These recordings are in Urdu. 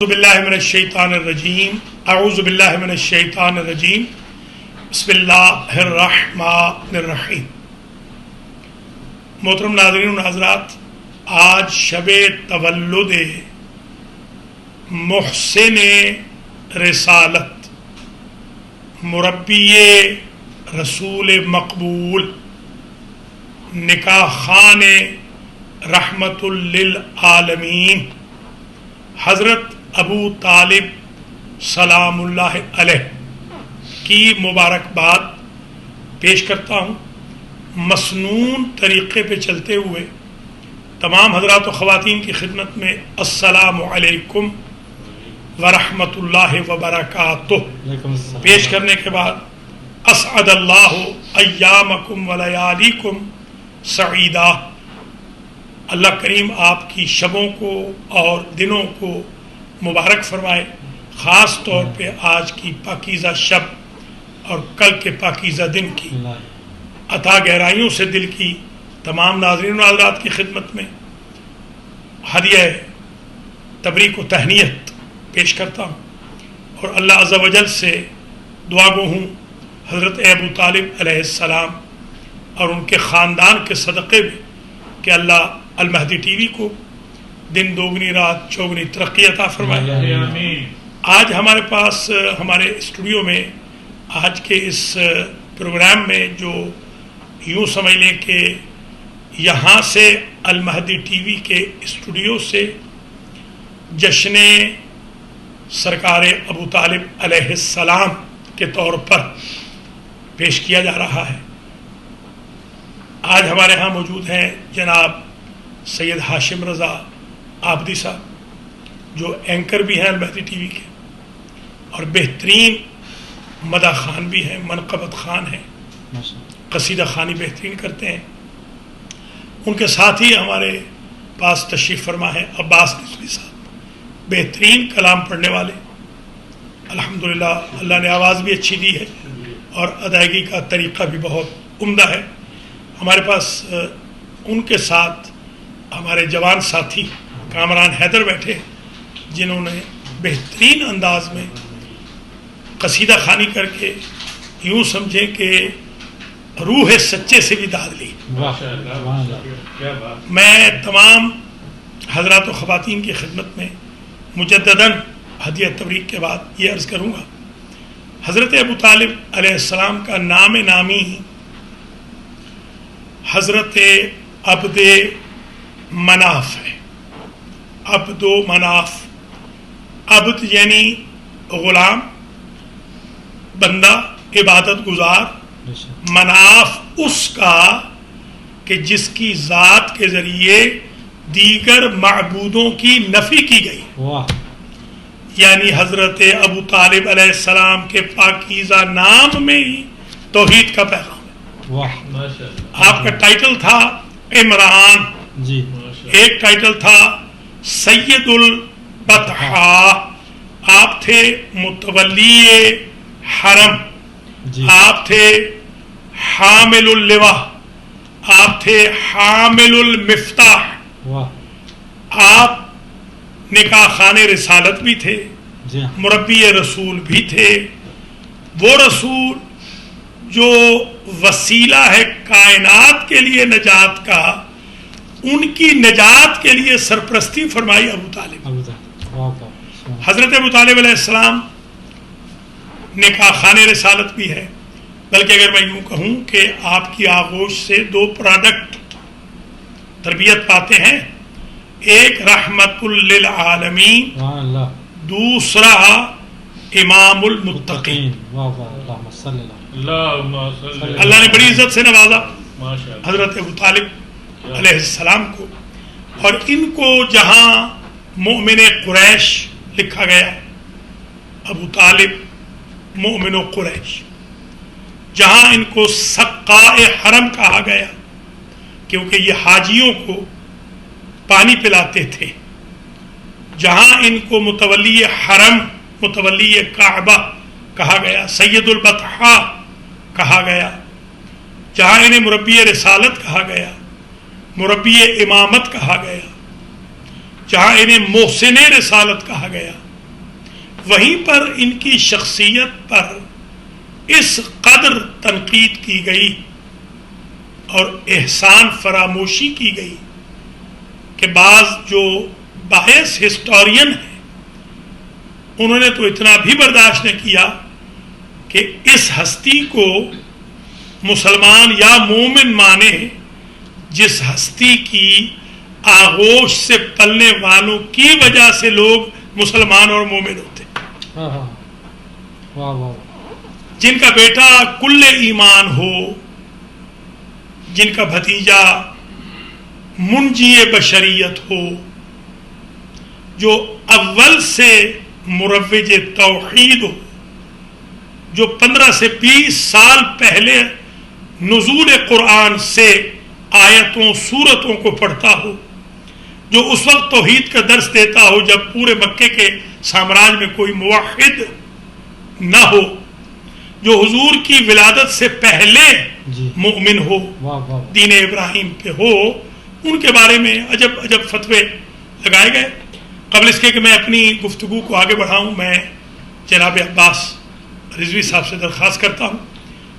اعوذ باللہ من الشیطان الرجیم اعوذ باللہ من الشیطان الرجیم بسم اللہ الرحمن الرحیم۔ محترم ناظرین و ناظرات، آج شب تولد محسن رسالت مربی رسول مقبول نکاح خان رحمت للعالمین حضرت ابو طالب سلام اللہ علیہ کی مبارکباد پیش کرتا ہوں۔ مسنون طریقے پہ چلتے ہوئے تمام حضرات و خواتین کی خدمت میں السلام علیکم ورحمۃ اللہ وبرکاتہ پیش کرنے کے بعد اسعد اللہ ایامکم ولیالیکم سعیدہ، اللہ کریم آپ کی شبوں کو اور دنوں کو مبارک فرمائے، خاص طور پہ آج کی پاکیزہ شب اور کل کے پاکیزہ دن کی عطا گہرائیوں سے دل کی تمام ناظرین و حضرات کی خدمت میں ہدیہ تبریک و تہنیت پیش کرتا ہوں، اور اللہ عز و جل سے دعا گو ہوں حضرت ابو طالب علیہ السلام اور ان کے خاندان کے صدقے میں کہ اللہ المہدی ٹی وی کو دن دوگنی رات چوگنی ترقی عطا فرمائے۔ آج ہمارے پاس ہمارے اسٹوڈیو میں آج کے اس پروگرام میں جو یوں سمجھ لیں کہ یہاں سے المہدی ٹی وی کے اسٹوڈیو سے جشن سرکار ابو طالب علیہ السلام کے طور پر پیش کیا جا رہا ہے۔ آج ہمارے ہاں موجود ہیں جناب سید ہاشم رضا آبدی صاحب، جو اینکر بھی ہیں المہدی ٹی وی کے اور بہترین مدح خان بھی ہیں، منقبت خان ہیں، قصیدہ خوانی بہترین کرتے ہیں۔ ان کے ساتھ ہی ہمارے پاس تشریف فرما ہے عباس نسوی صاحب، بہترین کلام پڑھنے والے، الحمدللہ اللہ نے آواز بھی اچھی دی ہے اور ادائیگی کا طریقہ بھی بہت عمدہ ہے۔ ہمارے پاس ان کے ساتھ ہمارے جوان ساتھی کامران حیدر بیٹھے، جنہوں نے بہترین انداز میں قصیدہ خوانی کر کے یوں سمجھیں کہ روح سچے سے بھی داد لی۔ میں تمام حضرات و خواتین کی خدمت میں مجدداً ہدیہ تبریک کے بعد یہ عرض کروں گا، حضرت ابو طالب علیہ السلام کا نام نامی حضرت عبد مناف ہے۔ عبد و مناف، عبد یعنی غلام، بندہ، عبادت گزار، مناف اس کا کہ جس کی ذات کے ذریعے دیگر معبودوں کی نفی کی گئی، یعنی حضرت ابو طالب علیہ السلام کے پاکیزہ نام میں ہی توحید کا پیغام ہے۔ آپ کا ٹائٹل تھا عمران، ایک ٹائٹل تھا سید البطحاء، آپ تھے متولی حرم، آپ تھے حامل اللواء، آپ تھے حامل المفتاح، آپ نکاح خان رسالت بھی تھے، مربی رسول بھی تھے، وہ رسول جو وسیلہ ہے کائنات کے لیے نجات کا، ان کی نجات کے لیے سرپرستی فرمائی ابو طالب۔ حضرت ابو طالب علیہ السلام نکاح خان رسالت بھی ہے، بلکہ اگر میں یوں کہوں کہ آپ کی آغوش سے دو پروڈکٹ تربیت پاتے ہیں، ایک رحمت للعالمین، دوسرا امام المتقین۔ اللہ نے بڑی عزت سے نوازا حضرت ابو طالب علیہ السلام کو، اور ان کو جہاں مؤمن قریش لکھا گیا، ابو طالب مؤمن قریش، جہاں ان کو سقاء حرم کہا گیا کیونکہ یہ حاجیوں کو پانی پلاتے تھے، جہاں ان کو متولی حرم، متولی کعبہ کہا گیا، سید البطحاء کہا گیا، جہاں انہیں مربی رسالت کہا گیا، مربی امامت کہا گیا، جہاں انہیں محسن رسالت کہا گیا، وہیں پر ان کی شخصیت پر اس قدر تنقید کی گئی اور احسان فراموشی کی گئی کہ بعض جو باعث ہسٹورین ہیں انہوں نے تو اتنا بھی برداشت نہ کیا کہ اس ہستی کو مسلمان یا مومن مانے جس ہستی کی آغوش سے پلنے والوں کی وجہ سے لوگ مسلمان اور مومن ہوتے، جن کا بیٹا کل ایمان ہو، جن کا بھتیجا منجی بشریت ہو، جو اول سے مروج توحید ہو، جو 15 سے 20 سال پہلے نزول قرآن سے آیتوں سورتوں کو پڑھتا ہو، جو اس وقت توحید کا درس دیتا ہو جب پورے مکے کے سامراج میں کوئی موحد نہ ہو، جو حضور کی ولادت سے پہلے مومن ہو، دین ابراہیم پہ ہو، ان کے بارے میں عجب عجب فتوے لگائے گئے۔ قبل اس کے کہ میں اپنی گفتگو کو آگے بڑھاؤں، میں جناب عباس رضوی صاحب سے درخواست کرتا ہوں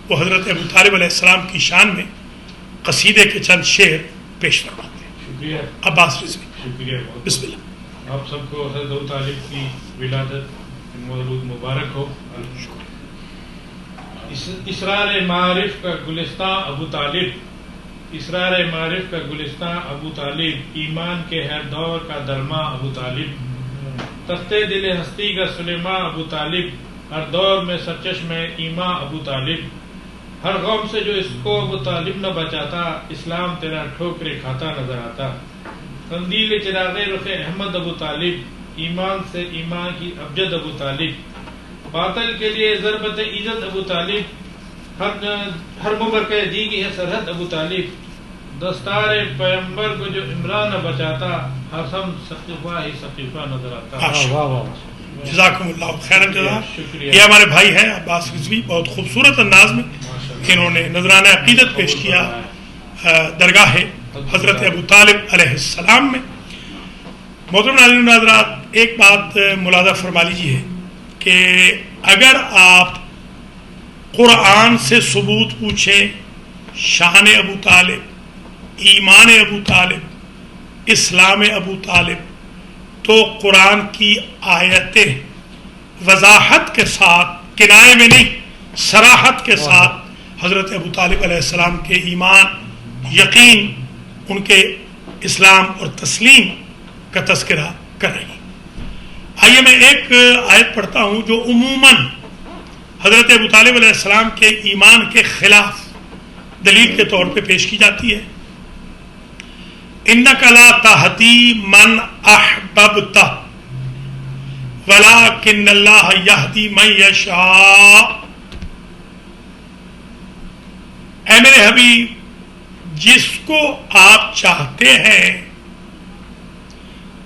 وہ حضرت ابو طالب علیہ السلام کی شان میں قصیدے کے چند شعر پیش فرماتے ہیں۔ شکریہ عباس رضوی، شکریہ بسم اللہ۔ آپ سب کو حضرت ابو طالب کی ولادت مولود مبارک ہو۔ اسرار معارف کا گلستان ابو طالب، اسرار معارف کا گلستان ابو طالب، ایمان کے ہر دور کا درما ابو طالب، تختے دل ہستی کا سلیمان ابو طالب، ہر دور میں سرچشمہ ایمان ابو طالب، ہر قوم سے جو اس کو ابو طالب نہ بچاتا، اسلام تیرا ٹھوکرے کھاتا نظر آتا، قندیل چراغ رخ احمد ابو طالب، ایمان سے ایمان کی ابجد ابو طالب، باطل کے لیے ضربت عزت ابو طالب، ہر مبرکہ دی کی ہے سرحد ابو طالب، دستار پیغمبر کو جو عمران نہ بچاتا، حسم ثقیفہ ہی ثقیفہ نظر آتا۔ جزاکم اللہ خیر جزا۔ یہ ہمارے بھائی ہیں عباس رضوی، بہت خوبصورت انداز میں انہوں نے نذرانہ عقیدت پیش کیا درگاہ حضرت ابو طالب علیہ السلام میں۔ محترم ناظرین و حضرات، ایک بات ملاحظہ فرما لیجیے کہ اگر آپ قرآن سے ثبوت پوچھیں شان ابو طالب، ایمان ابو طالب، اسلام ابو طالب، تو قرآن کی آیتیں وضاحت کے ساتھ، کنایے میں نہیں صراحت کے ساتھ حضرت ابو طالب علیہ السلام کے ایمان، یقین، ان کے اسلام اور تسلیم کا تذکرہ کر رہی ہیں۔ آئیے میں ایک آیت پڑھتا ہوں جو عموماً حضرت ابو طالب علیہ السلام کے ایمان کے خلاف دلیل کے طور پہ پیش کی جاتی ہے۔ اِنَّكَ لَا تَهْدِي مَنْ أَحْبَبْتَ وَلَكِنَّ اللَّهَ يَهْدِي مَنْ يَشَاءُ۔ اے میرے حبیب، جس کو آپ چاہتے ہیں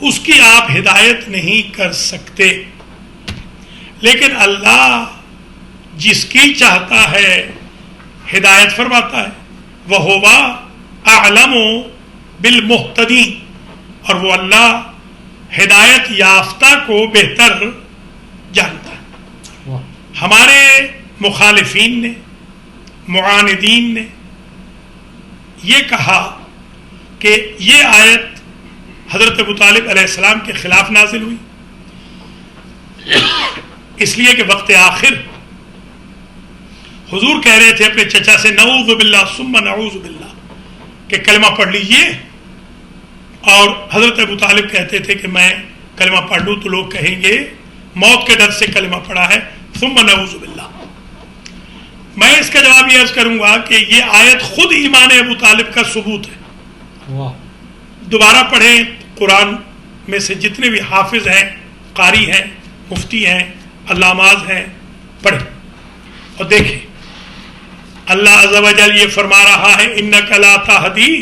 اس کی آپ ہدایت نہیں کر سکتے، لیکن اللہ جس کی چاہتا ہے ہدایت فرماتا ہے۔ وَهُوَ أَعْلَمُ بِالْمُهْتَدِينَ، اور وہ اللہ ہدایت یافتہ کو بہتر جانتا ہے۔ ہمارے مخالفین نے، معاندین نے یہ کہا کہ یہ آیت حضرت ابو طالب علیہ السلام کے خلاف نازل ہوئی، اس لیے کہ وقت آخر حضور کہہ رہے تھے اپنے چچا سے نعوذ باللہ ثم نعوذ باللہ کہ کلمہ پڑھ لیجئے، اور حضرت ابو طالب کہتے تھے کہ میں کلمہ پڑھ لوں تو لوگ کہیں گے موت کے ڈر سے کلمہ پڑھا ہے، ثم نعوذ باللہ۔ میں اس کا جواب یہ عرض کروں گا کہ یہ آیت خود ایمان ابو طالب کا ثبوت ہے۔ دوبارہ پڑھیں، قرآن میں سے جتنے بھی حافظ ہیں، قاری ہیں، مفتی ہیں، علاماز ہیں، پڑھیں اور دیکھیں اللہ عز و جل یہ فرما رہا ہے اِنَّكَ لَا تَهْدِي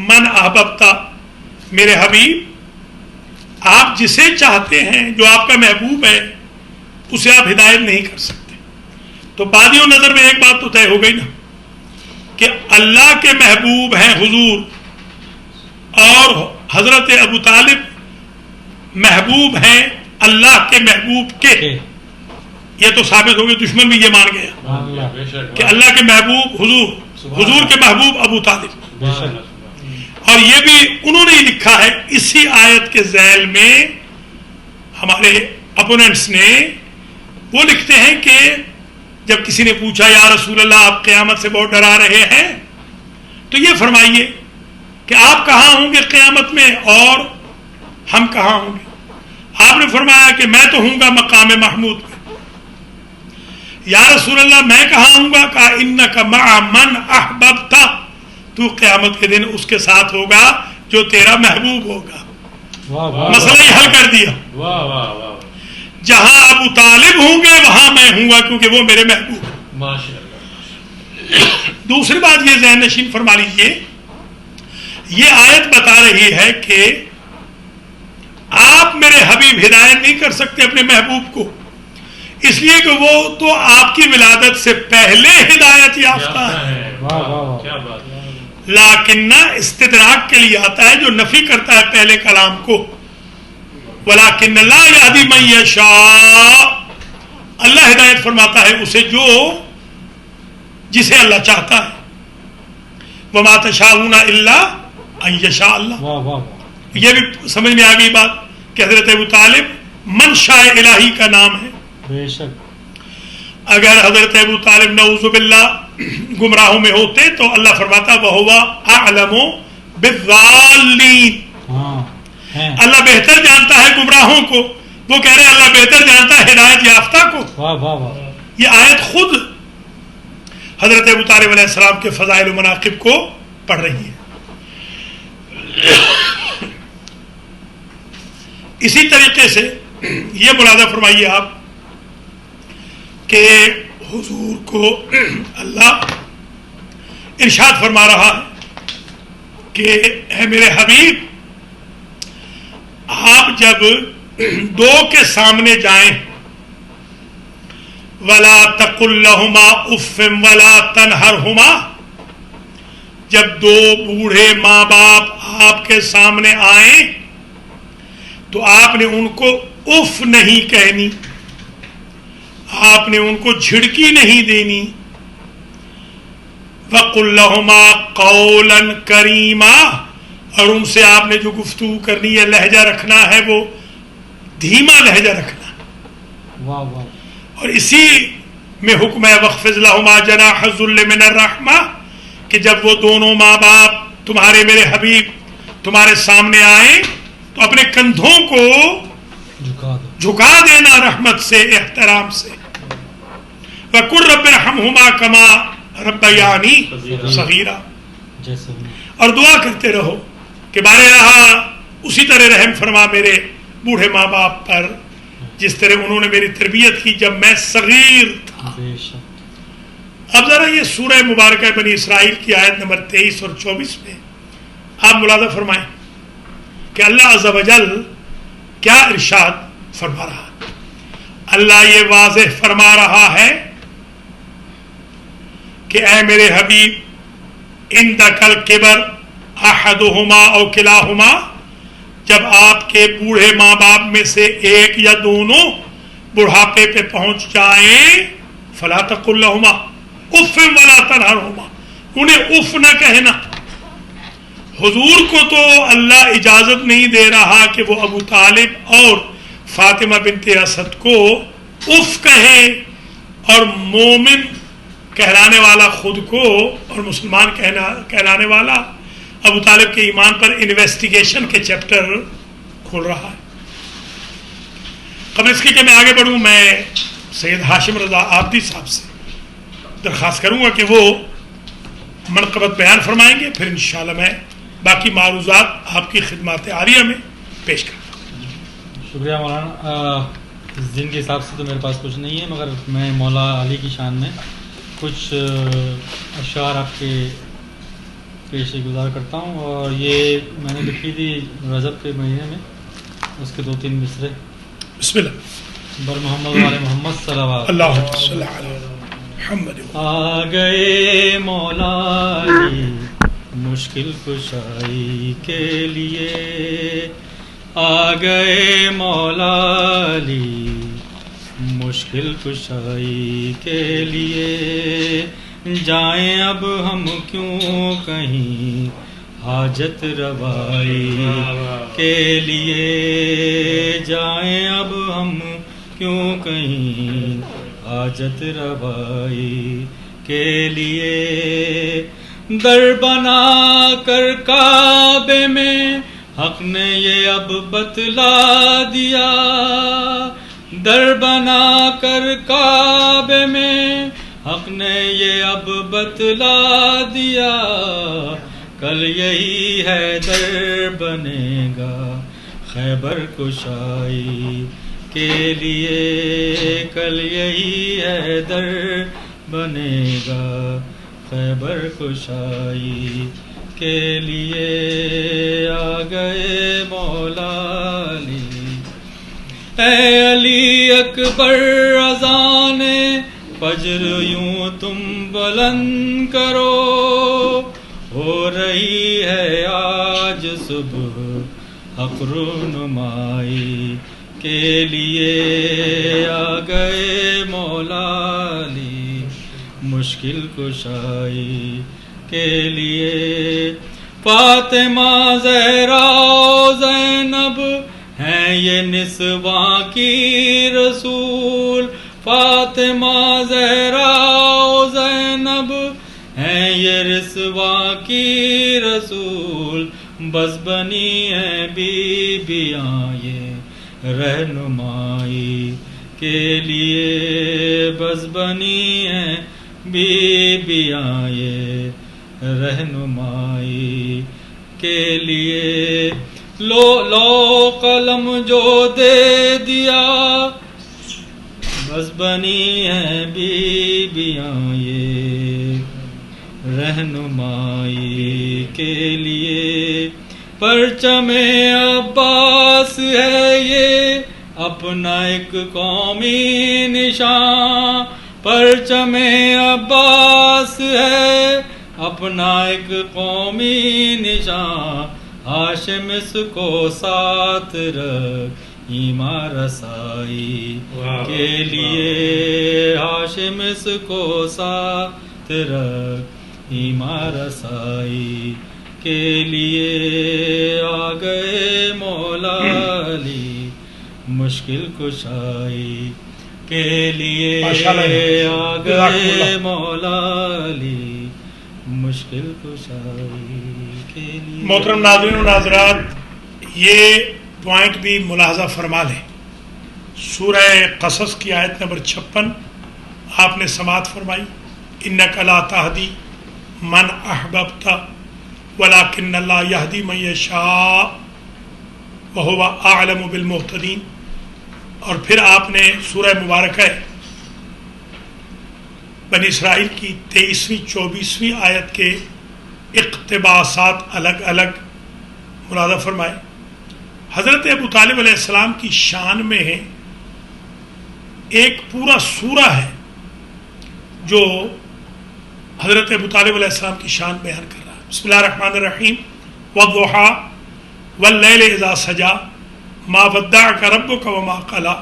مَنْ أَحْبَبْتَ، میرے حبیب آپ جسے چاہتے ہیں، جو آپ کا محبوب ہے، اسے آپ ہدایت نہیں کر سکتے۔ تو بادی و نظر میں ایک بات تو طے ہو گئی نا کہ اللہ کے محبوب ہیں حضور، اور حضرت ابو طالب محبوب ہیں اللہ کے محبوب کے. یہ تو ثابت ہو گیا, دشمن بھی یہ مان گیا کہ اللہ کے محبوب حضور کے محبوب ابو طالب. اور یہ بھی انہوں نے لکھا ہے اسی آیت کے ذیل میں, ہمارے اپوننٹس نے وہ لکھتے ہیں کہ جب کسی نے پوچھا یا رسول اللہ آپ قیامت سے بہت ڈرا رہے ہیں, تو یہ فرمائیے کہ آپ کہاں ہوں گے قیامت میں اور ہم کہاں ہوں گے؟ آپ نے فرمایا کہ میں تو ہوں گا مقام محمود میں. یا رسول اللہ میں کہاں ہوں گا؟ کہا انک مع من احببت, تو قیامت کے دن اس کے ساتھ ہوگا جو تیرا محبوب ہوگا. مسئلہ ہی حل کر دیا. جہاں ابو طالب ہوں گے وہاں میں ہوں گا کیونکہ وہ میرے محبوب. دوسری بات یہ ذہن نشین فرما لیجیے, یہ آیت بتا رہی ہے کہ آپ میرے حبیب ہدایت نہیں کر سکتے اپنے محبوب کو, اس لیے کہ وہ تو آپ کی ولادت سے پہلے ہدایت یافتہ ہے. لیکن استدراک کے لیے آتا ہے جو نفی کرتا ہے پہلے کلام کو. ولیکن لا یہدی من یشاء, اللہ ہدایت فرماتا ہے اسے جسے اللہ چاہتا ہے. وما تشاءون الا ان یشاء اللہ. یہ بھی سمجھ میں آ گئی بات کہ حضرت ابو طالب منشاء الہی کا نام ہے. بے شک اگر حضرت ابو طالب نعوذ باللہ گمراہوں میں ہوتے تو اللہ فرماتا وَهُوَ أَعْلَمُ بِالضَّالِّينَ. اللہ بہتر جانتا ہے گمراہوں کو, وہ کہہ رہے ہیں اللہ بہتر جانتا ہے ہدایت یافتہ کو. یہ آیت خود حضرت ابو طالب علیہ السلام کے فضائل و مناقب کو پڑھ رہی ہے. اسی طریقے سے یہ ملاحظہ فرمائیے آپ کہ حضور کو اللہ ارشاد فرما رہا ہے کہ اے میرے حبیب, آپ جب دو کے سامنے جائیں ولا تقل لہما اف ولا تنہرہما, جب دو بوڑھے ماں باپ آپ کے سامنے آئیں تو آپ نے ان کو اف نہیں کہنی, آپ نے ان کو جھڑکی نہیں دینی. وَقُلْ لَهُمَا قَوْلًا كَرِيمًا, اور ان سے آپ نے جو گفتگو کرنی ہے لہجہ رکھنا ہے وہ دھیما لہجہ رکھنا. اور اسی میں حکم ہے وَخْفِضْ لَهُمَا جَنَاحَ الذُّلِّ مِنَ الرَّحْمَةِ, کہ جب وہ دونوں ماں باپ تمہارے میرے حبیب تمہارے سامنے آئیں تو اپنے کندھوں کو جھکا دینا رحمت سے, احترام سے. وَقُلْ رَبِّ ارْحَمْهُمَا كَمَا رَبَّيَانِي صَغِيرًا, اور دعا کرتے رہو کہ بارے رہا اسی طرح رحم فرما میرے بوڑھے ماں باپ پر جس طرح انہوں نے میری تربیت کی جب میں صغیر تھا. اب ذرا یہ سورہ مبارکہ بنی اسرائیل کی آیت نمبر 23 اور 24 میں آپ ملاحظہ فرمائیں کہ اللہ عز و جل کیا ارشاد فرما رہا ہے. اللہ یہ واضح فرما رہا ہے کہ اے میرے حبیب عندک الکبر احدہما او کلاہما, جب آپ کے بوڑھے ماں باپ میں سے ایک یا دونوں بڑھاپے پہ پہنچ جائیں فلا تقل لہما اف ولا تنہرہما, انہیں اف نہ کہنا. حضور کو تو اللہ اجازت نہیں دے رہا کہ وہ ابو طالب اور فاطمہ بنت اسد کو اف کہیں, اور مومن کہلانے والا خود کو اور مسلمان کہلانے والا ابو طالب کے ایمان پر انویسٹیگیشن کے چیپٹر کھول رہا ہے. قبل اس کے کہ میں آگے بڑھوں, میں سید ہاشم رضا عابدی صاحب سے درخواست کروں گا کہ وہ منقبت بیان فرمائیں گے, پھر انشاءاللہ میں باقی معروضات آپ کی خدمات عالیہ میں پیش کرتا ہوں. شکریہ مولانا. اس دن کے حساب سے تو میرے پاس کچھ نہیں ہے, مگر میں مولا علی کی شان میں کچھ اشعار آپ کے پیش گزار کرتا ہوں, اور یہ میں نے لکھی تھی رجب کے مہینے میں, اس کے 2-3 مصرے. بسم اللہ. بر محمد والے محمد صلوات اللہ صلی علی محمد. آ گئے مولا علی مشکل کشائی کے لیے, آ گئے مولا علی مشکل کشائی کے لیے، جائیں اب ہم کیوں کہیں حاجت روائی کے لیے، جائیں اب ہم کیوں کہیں حاجت روائی کے لیے، در بنا کر کعبے میں حق نے یہ اب بتلا دیا، در بنا کر کعبے میں حق نے یہ اب بتلا دیا، کل یہی ہے در بنے گا خیبر کشائی کے لیے، کل یہی ہے در بنے گا خیبر کشائی کے لیے، آ گئے مولا علی۔ اے علی اکبر اذان فجر یوں تم بلند کرو، ہو رہی ہے آج صبح حق رونمائی کے لیے، آ گئے مولا علی مشکل کشائی کے لیے، فاطمہ زہرا و زینب ہیں یہ نسواں کی رسول، فاطمہ زہرا و زینب ہیں یہ رسواں کی رسول، بس بنی ہیں بیبیاں یہ رہنمائی کے لیے، بس بنی ہیں بیبیاں یہ رہنمائی کے لیے، لو قلم جو دے دیا، بس بنی ہیں بیبیاں یہ رہنمائی کے لیے، پرچم عباس ہے یہ اپنا ایک قومی نشان، پرچم عباس ہے اپنا ایک قومی نشان، ہاشم اس کو ساتھ رکھ ایمان رسائی کے لیے، ہاشم اس کو ساتھ رکھ ایمان رسائی کے لیے، آ گئے مولا علی مشکل کشائی کے لیے، آ گئے مولا علی مشکل کشائی کے لیے۔ محترم ناظرین و ناظرات، یہ پوائنٹ بھی ملاحظہ فرما لیں، سورہ قصص کی آیت نمبر 56 آپ نے سماعت فرمائی، انک لا تہدی من احببت ولکن اللہ یہدی من یشاء وہو اعلم بالمہتدین، اور پھر آپ نے سورہ مبارکہ بنی اسرائیل کی 23ویں 24ویں آیت کے اقتباسات الگ الگ ملاحظہ فرمائے۔ حضرت ابو طالب علیہ السلام کی شان میں ہے ایک پورا سورہ ہے جو حضرت ابو طالب علیہ السلام کی شان بیان کر رہا ہے۔ بسم اللہ الرحمن الرحیم، والضحیٰ واللیل اذا سجا ما ودعک ربک وما قلی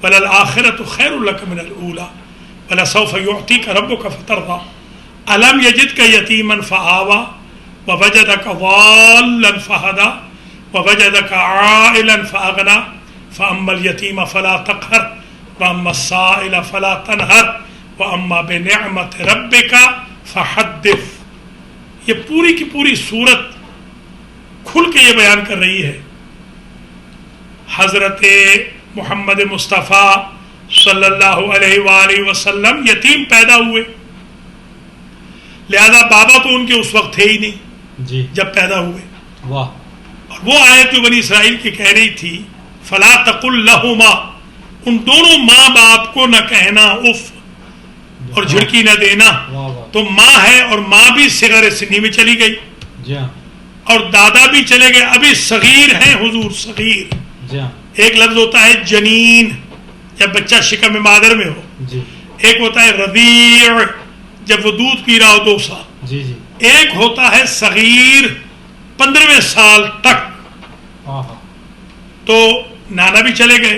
وللآخرۃ خیر لک من الاولی ولسوف یعطیک ربک فترضی الم یجدک یتیما فآوی ووجدک ضالا فہدی ووجدک عائلا فأغنی فأما الیتیم فلا تقہر واما السائل فلا تنہر واما بنعمت ربک فحدث۔ یہ پوری کی پوری صورت کھل کے یہ بیان کر رہی ہے حضرت محمد مصطفیٰ صلی اللہ علیہ وآلہ وسلم یتیم پیدا ہوئے، لہذا بابا تو ان کے اس وقت تھے ہی نہیں جی جب پیدا ہوئے۔ واہ، اور وہ آیت جو بنی اسرائیل کی کہہ رہی تھی فلا تقل لہما، ان دونوں ماں باپ کو نہ کہنا اف اور جھڑکی نہ دینا، واہ واہ، تو ماں ہے اور ماں بھی صغر سنی میں چلی گئی جی ہاں اور دادا بھی چلے گئے، ابھی صغیر ہیں حضور، صغیر۔ جی ہاں ایک لفظ ہوتا ہے جنین جب بچہ شکم مادر میں ہو، جی ایک ہوتا ہے رضیع جب وہ دودھ پی رہا ہو 2 سال، جی جی، ایک ہوتا ہے صغیر 15ویں سال تک۔ ہاں تو نانا بھی چلے گئے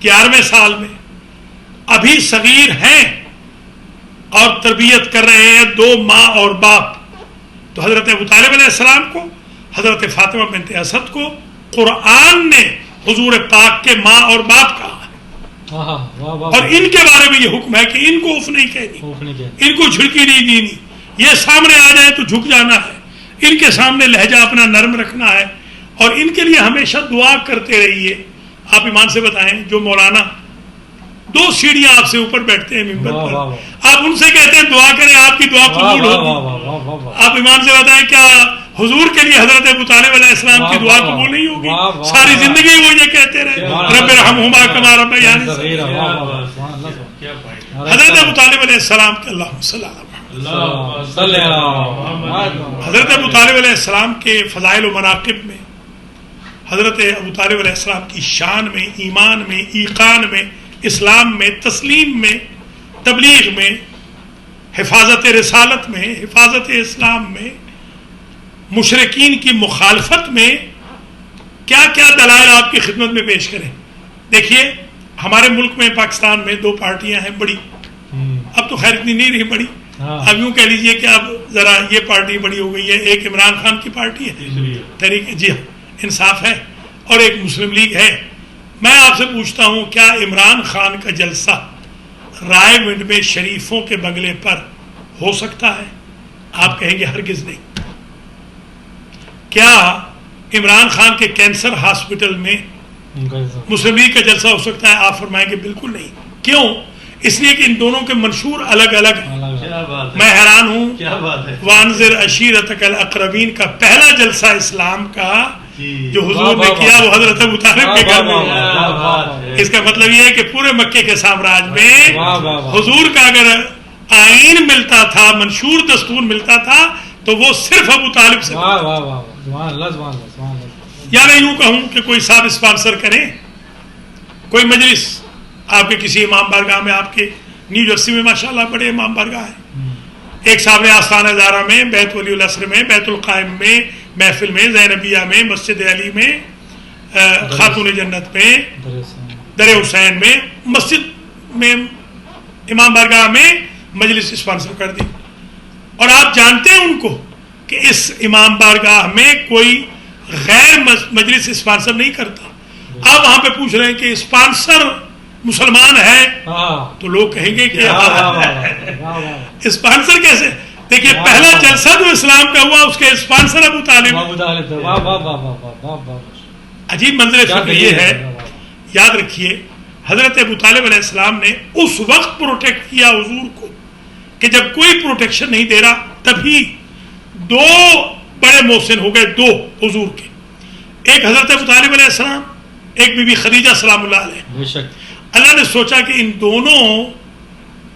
11ویں سال میں، ابھی صغیر ہیں اور تربیت کر رہے ہیں 2 ماں اور باپ. تو حضرت ابو طالب علیہ السلام کو، حضرت فاطمہ بنت اسد کو قرآن نے حضور پاک کے ماں اور باپ کہا ہے، اور ان کے بارے میں یہ حکم ہے کہ ان کو اف نہیں کہنی، ان کو جھڑکی نہیں دینی، یہ سامنے آ جائے تو جھک جانا ہے، ان کے سامنے لہجہ اپنا نرم رکھنا ہے، اور ان کے لیے ہمیشہ دعا کرتے رہیے. آپ ایمان سے بتائیں، جو مولانا 2 سیڑھیاں آپ سے اوپر بیٹھتے ہیں ممبر پر، آپ ان سے کہتے ہیں دعا کریں آپ کی دعا قبول ہوگی. آپ ایمان سے بتائیں کیا حضور کے لیے حضرت ابو طالب علیہ السلام کی دعا قبول نہیں ہوگی؟ ساری زندگی وہ یہ کہتے رہے رب ارحمہما کما ربیانی صغیرا. حضرت ابو طالب علیہ السلام کے اللہم صلی اللہ علیہ، حضرت ابو طالب علیہ السلام کے فضائل و مناقب میں، حضرت ابو طالب علیہ السلام کی شان میں، ایمان میں، ایقان میں، اسلام میں، تسلیم میں، تبلیغ میں، حفاظت رسالت میں، حفاظت اسلام میں، مشرکین کی مخالفت میں کیا کیا دلائل آپ کی خدمت میں پیش کریں. دیکھیے ہمارے ملک میں پاکستان میں 2 پارٹیاں ہیں بڑی، اب تو خیر اتنی نہیں رہی بڑی، اب یوں کہہ لیجئے کہ اب ذرا یہ پارٹی بڑی ہو گئی ہے. ایک عمران خان کی پارٹی ہے تحریک جی ہاں انصاف ہے، اور ایک مسلم لیگ ہے. میں آپ سے پوچھتا ہوں کیا عمران خان کا جلسہ رائے منڈ میں شریفوں کے بنگلے پر ہو سکتا ہے؟ آپ کہیں گے ہرگز نہیں. کیا عمران خان کے کینسر ہاسپٹل میں مسلم لیگ کا جلسہ ہو سکتا ہے؟ آپ فرمائیں گے بالکل نہیں. کیوں؟ اس لیے کہ ان دونوں کے منشور الگ الگ ہیں. میں حیران ہوں، وانذر عشیرتک الاقربین کا پہلا جلسہ اسلام کا جو حضور نے کیا وہ حضرت ابو طالب کے گھر میں. اس کا مطلب یہ ہے کہ پورے مکے کے سامراج میں حضور کا اگر آئین ملتا تھا، منشور دستور ملتا تھا، تو وہ صرف ابو طالب سے. یا میں یوں کہوں کہ کوئی صاحب اسپانسر کریں کوئی مجلس آپ کے کسی امام بارگاہ میں، آپ کے نیو جرسی میں ماشاءاللہ بڑے امام بارگاہ ہیں، ایک صاحب نے آستانہ زارہ میں، بیت ولی العصر میں، بیت القائم میں، محفل میں، زینبیہ میں، مسجد علی میں، خاتون جنت میں، در حسین میں، مسجد میں، امام بارگاہ میں مجلس اسپانسر کر دی. اور آپ جانتے ہیں ان کو کہ اس امام بارگاہ میں کوئی غیر مجلس اسپانسر نہیں کرتا. آپ وہاں پہ پوچھ رہے ہیں کہ اسپانسر مسلمان ہے تو لوگ کہیں گے کہ اسپانسر کیسے؟ دیکھیے پہلا جلسہ جو اسلام کا ہوا اس کے اسپانسر ابو طالب. عجیب منظر فکر یہ ہے. یاد رکھیے حضرت ابو طالب علیہ السلام نے اس وقت پروٹیکٹ کیا حضور کو کہ جب کوئی پروٹیکشن نہیں دے رہا، تبھی 2 بڑے محسن ہو گئے، 2 حضور کے، ایک حضرت ابو طالب علیہ السلام، ایک بی بی خدیجہ سلام اللہ علیہ. اللہ نے سوچا کہ ان دونوں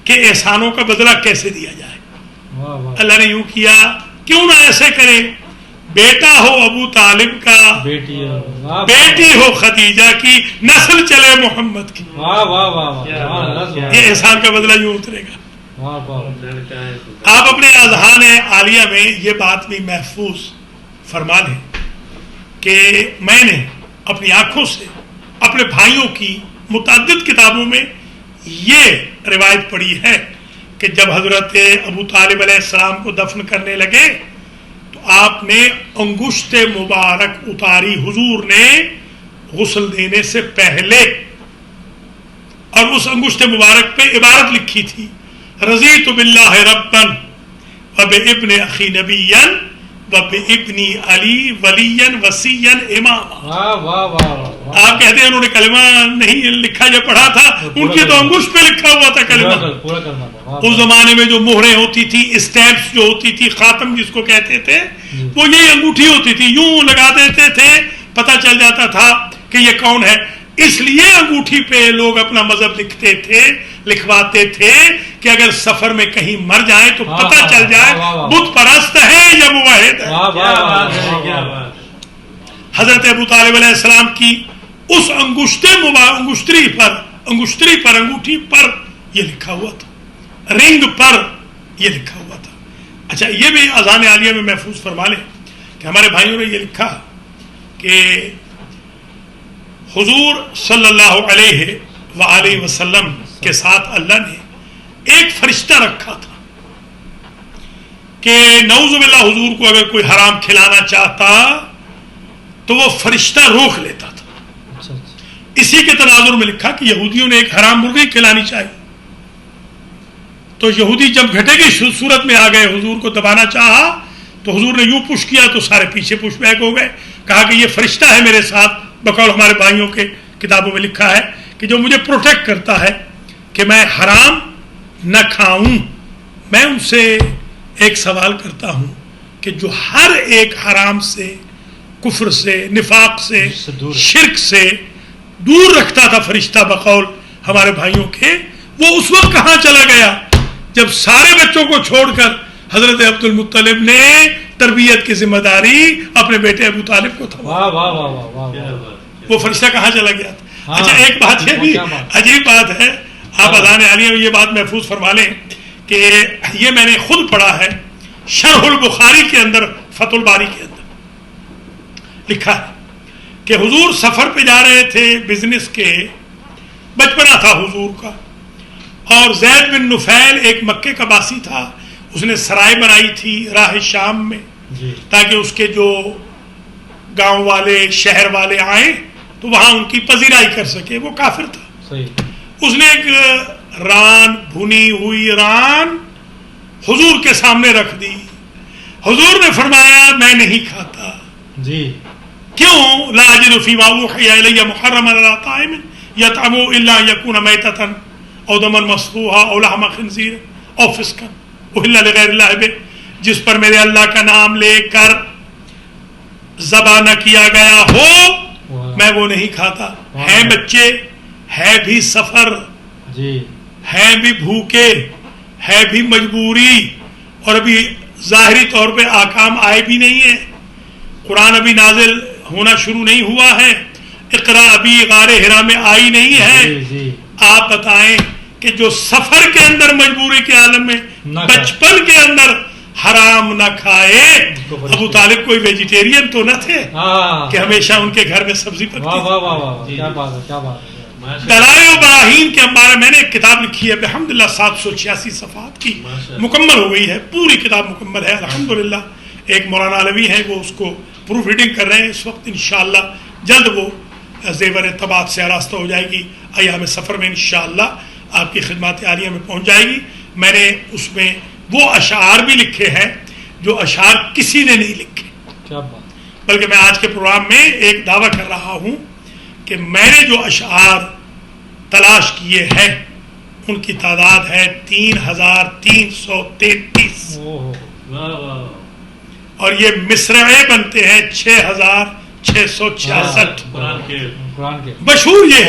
کے احسانوں کا بدلہ کیسے دیا جائے. اللہ نے یوں کیا، کیوں نہ ایسے کرے، بیٹا ہو ابو طالب کا، بیٹی ہو خدیجہ کی، نسل چلے محمد کی. یہ احسان کا بدلہ یوں اترے گا. آپ اپنے اذہان عالیہ میں یہ بات بھی محفوظ فرما لیں کہ میں نے اپنی آنکھوں سے اپنے بھائیوں کی متعدد کتابوں میں یہ روایت پڑھی ہے کہ جب حضرت ابو طالب علیہ السلام کو دفن کرنے لگے تو آپ نے انگشت مبارک اتاری حضور نے غسل دینے سے پہلے، اور اس انگشت مبارک پہ عبارت لکھی تھی، رضیت باللہ ربا وبابن اخی نبیا وبابن علی ولیا وصیا اماما. آپ کہتے ہیں انہوں نے کلمہ نہیں لکھا یا پڑھا تھا، ان کی تو انگشت پہ لکھا ہوا تھا کلمہ. اس زمانے میں جو مہریں ہوتی تھی، اسٹیمپس جو ہوتی تھی، خاتم جس کو کہتے تھے، وہ یہی انگوٹھی ہوتی تھی، یوں لگا دیتے تھے، پتہ چل جاتا تھا کہ یہ کون ہے. اس لیے انگوٹھی پہ لوگ اپنا مذہب لکھتے تھے، لکھواتے تھے کہ اگر سفر میں کہیں مر جائیں تو پتہ چل جائے بت پرست ہے یا موحد ہے. حضرت ابو طالب علیہ السلام کی اس انگشتری پر انگوٹھی پر یہ لکھا ہوا تھا، رنگ پر یہ لکھا ہوا تھا. اچھا یہ بھی اذان عالیہ میں محفوظ فرما لیں کہ ہمارے بھائیوں نے یہ لکھا کہ حضور صلی اللہ علیہ وآلہ وسلم کے ساتھ اللہ نے ایک فرشتہ رکھا تھا کہ نعوذ باللہ حضور کو اگر کوئی حرام کھلانا چاہتا تو وہ فرشتہ روک لیتا تھا. اسی کے تناظر میں لکھا کہ یہودیوں نے ایک حرام مرغی کھلانی چاہی تو یہودی جب گھٹے کی صورت میں آ گئے, حضور کو دبانا چاہا تو حضور نے یوں پش کیا تو سارے پیچھے پش بیک ہو گئے. کہا کہ یہ فرشتہ ہے میرے ساتھ, بقول ہمارے بھائیوں کے کتابوں میں لکھا ہے کہ جو مجھے پروٹیکٹ کرتا ہے کہ میں حرام نہ کھاؤں. میں ان سے ایک سوال کرتا ہوں کہ جو ہر ایک حرام سے, کفر سے, نفاق سے, شرک سے دور رکھتا تھا فرشتہ بقول ہمارے بھائیوں کے, وہ اس وقت کہاں چلا گیا جب سارے بچوں کو چھوڑ کر حضرت عبد المطلب نے تربیت کی ذمہ داری اپنے بیٹے ابو طالب کو تھا. وہ فرشتہ کہاں چلا گیا تھا؟ اچھا, ایک بات یہ بھی عجیب بات ہے, آپ اذان عالیہ میں یہ بات محفوظ فرما لیں کہ یہ میں نے خود پڑھا ہے شرح البخاری کے اندر, فتح الباری کے اندر لکھا ہے کہ حضور سفر پہ جا رہے تھے بزنس کے, بچپنا تھا حضور کا, اور زید بن نفیل ایک مکے کا باسی تھا, اس نے سرائے بنائی تھی راہ شام میں تاکہ اس کے جو گاؤں والے شہر والے آئیں تو وہاں ان کی پذیرائی کر سکے. وہ کافر تھا. اس نے ایک ران, بھنی ہوئی ران حضور کے سامنے رکھ دی. حضور نے فرمایا میں نہیں کھاتا. کیوں؟ لا اجد فیما اوحی الی محرما علی طاعم یطعمہ الا ان یکون میتۃ او دما مسفوحا او لحم خنزیر او فسقا اہل لغیر اللہ بہ, جس پر میرے اللہ کا نام لے کر ذبح نہ کیا گیا ہو میں وہ نہیں کھاتا. ہیں بچے, ہے بھی سفر, ہیں بھی بھوکے, ہے بھی مجبوری, اور ابھی ظاہری طور پہ آکام آئے بھی نہیں ہیں, قرآن ابھی نازل ہونا شروع نہیں ہوا ہے, اقرا ابھی غار حرا میں آئی نہیں ہے. آپ بتائیں کہ جو سفر کے اندر مجبوری کے عالم میں بچپن کے اندر حرام نہ کھائے, ابو طالب کوئی ویجیٹیرین تو نہ تھے کہ ہمیشہ ان کے گھر میں سبزی پکتی. دلائل و براہین کے بارے میں نے ایک کتاب لکھی ہے الحمدللہ 786 صفحات کی, مکمل ہو گئی ہے, پوری کتاب مکمل ہے الحمدللہ. ایک مولانا علوی ہیں وہ اس کو پروف ریڈنگ کر رہے ہیں اس وقت, انشاءاللہ جلد وہ زیور طباعت سے آراستہ ہو جائے گی, ایام سفر میں انشاءاللہ آپ کی خدمات عالیہ میں پہنچ جائے گی. میں نے اس میں وہ اشعار بھی لکھے ہیں جو اشعار کسی نے نہیں لکھے, بلکہ میں آج کے پروگرام میں ایک دعویٰ کر رہا ہوں کہ میں نے جو اشعار تلاش کیے ہیں ان کی تعداد ہے 3333, اور یہ مصرعے بنتے ہیں 6666. مشہور یہ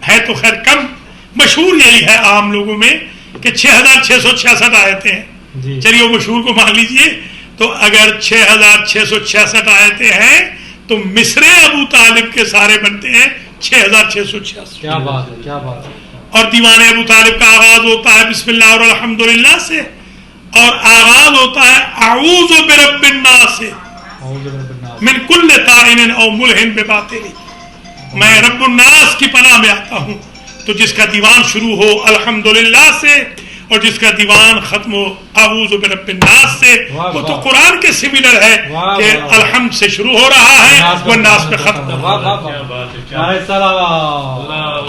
ہے تو خیر کم مشہور یہی ہے عام لوگوں میں کہ 6666 آیتیں ہیں. چلیے وہ مشہور کو مان لیجئے, تو اگر 6666 آیتیں ہیں تو مصرے ابو طالب کے سارے بنتے ہیں 6666. کیا بات ہے, کیا بات ہے. اور دیوان ابو طالب کا آغاز ہوتا ہے بسم اللہ اور الحمدللہ سے, اور آغاز ہوتا ہے اعوذ برب الناس سے, من کل طاعن او ملہن بباطل, میں رب الناس کی پناہ میں آتا ہوں. تو جس کا دیوان شروع ہو الحمدللہ سے اور جس کا دیوان ختم ہو اعوذ برب الناس سے, وہ تو قرآن کے سملر ہے کہ الحمد سے شروع ہو رہا ہے وہ ناس پہ ختم ہو رہا ہے.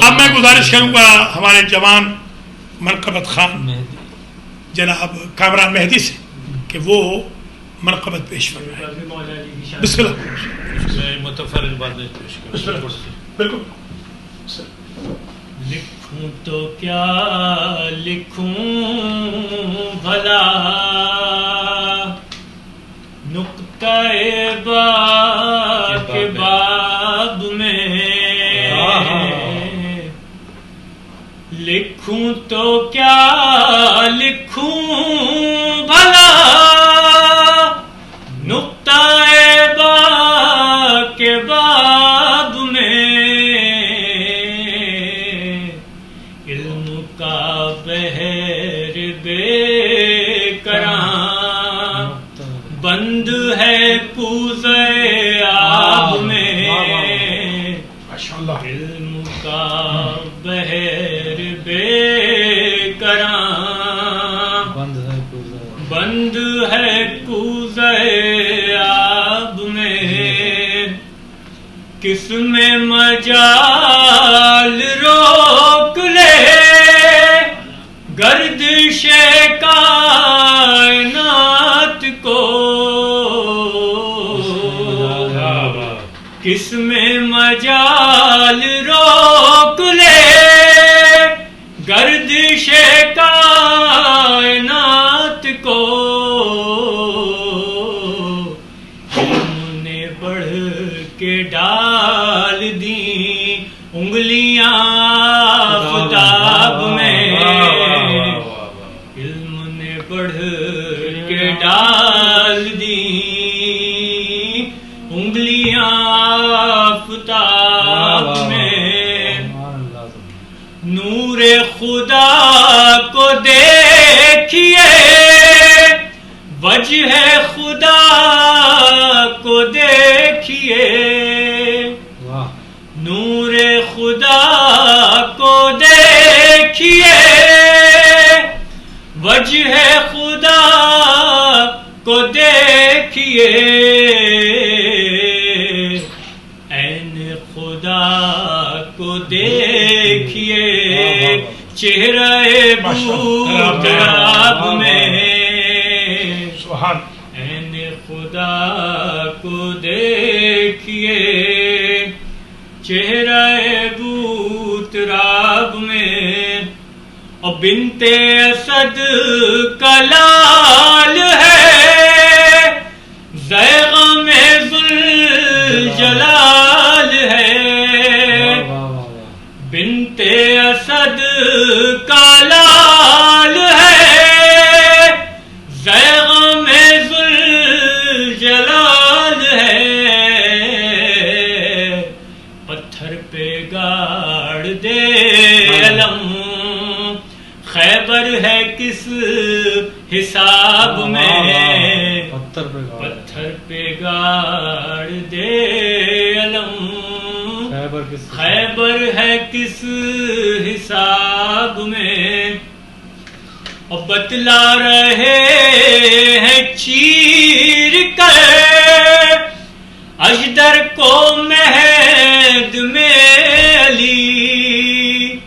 اب میں گزارش کروں گا ہمارے جوان منقبت خان جناب کامران مہدی سے کہ وہ منقبت پیش فرمائیں. بسم اللہ. متفرق باتیں پیش کریں. بالکل. لکھوں تو کیا لکھوں بھلا نقطہ با کے باب میں, لکھوں تو کیا لکھوں بھلا نقطہ با کے باب میں, علم کا بحر بے کراں بند ہے کوزہ آب میں, بے کراں بند ہے کوزہ آب میں کس میں مجال روک لے گردش کائنات کو کس میں مجال روک لے گردش کائنات کو علم نے بڑھ کے ڈال دی انگلیاں آفتاب میں علم نے بڑھ کے ڈال دی انگلیاں آفتاب میں نور خدا کو دیکھیے وجہ خدا کو دیکھیے نور خدا کو دیکھیے وجہ خدا کو دیکھیے عین خدا کو دیکھیے چہرہ بودراب میں عین خدا کو دیکھیے چہرہ بودراب میں اور بنت اسد کا لال ہے زیغم ذوالجلال ہے بنت اسد کا لال ہے زیغم ذوالجلال ہے پتھر پہ گاڑ دے علم خیبر ہے کس حساب میں پتھر پہ گاڑ دے علم خیبر ہے کس حساب میں اور بتلا رہے ہیں چیر کر اجدر کو مہد میں علی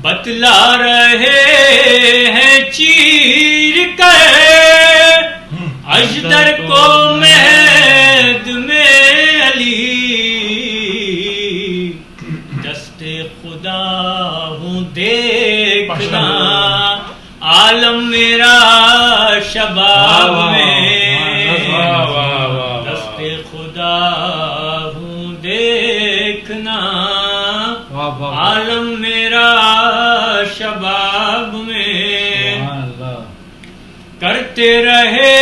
بتلا رہے ہیں چیر کر اجدر کو مہد میں علی دست خدا ہوں دیکھنا عالم میرا شباب میں دست خدا ہوں دیکھنا عالم میرا شباب میں کرتے رہے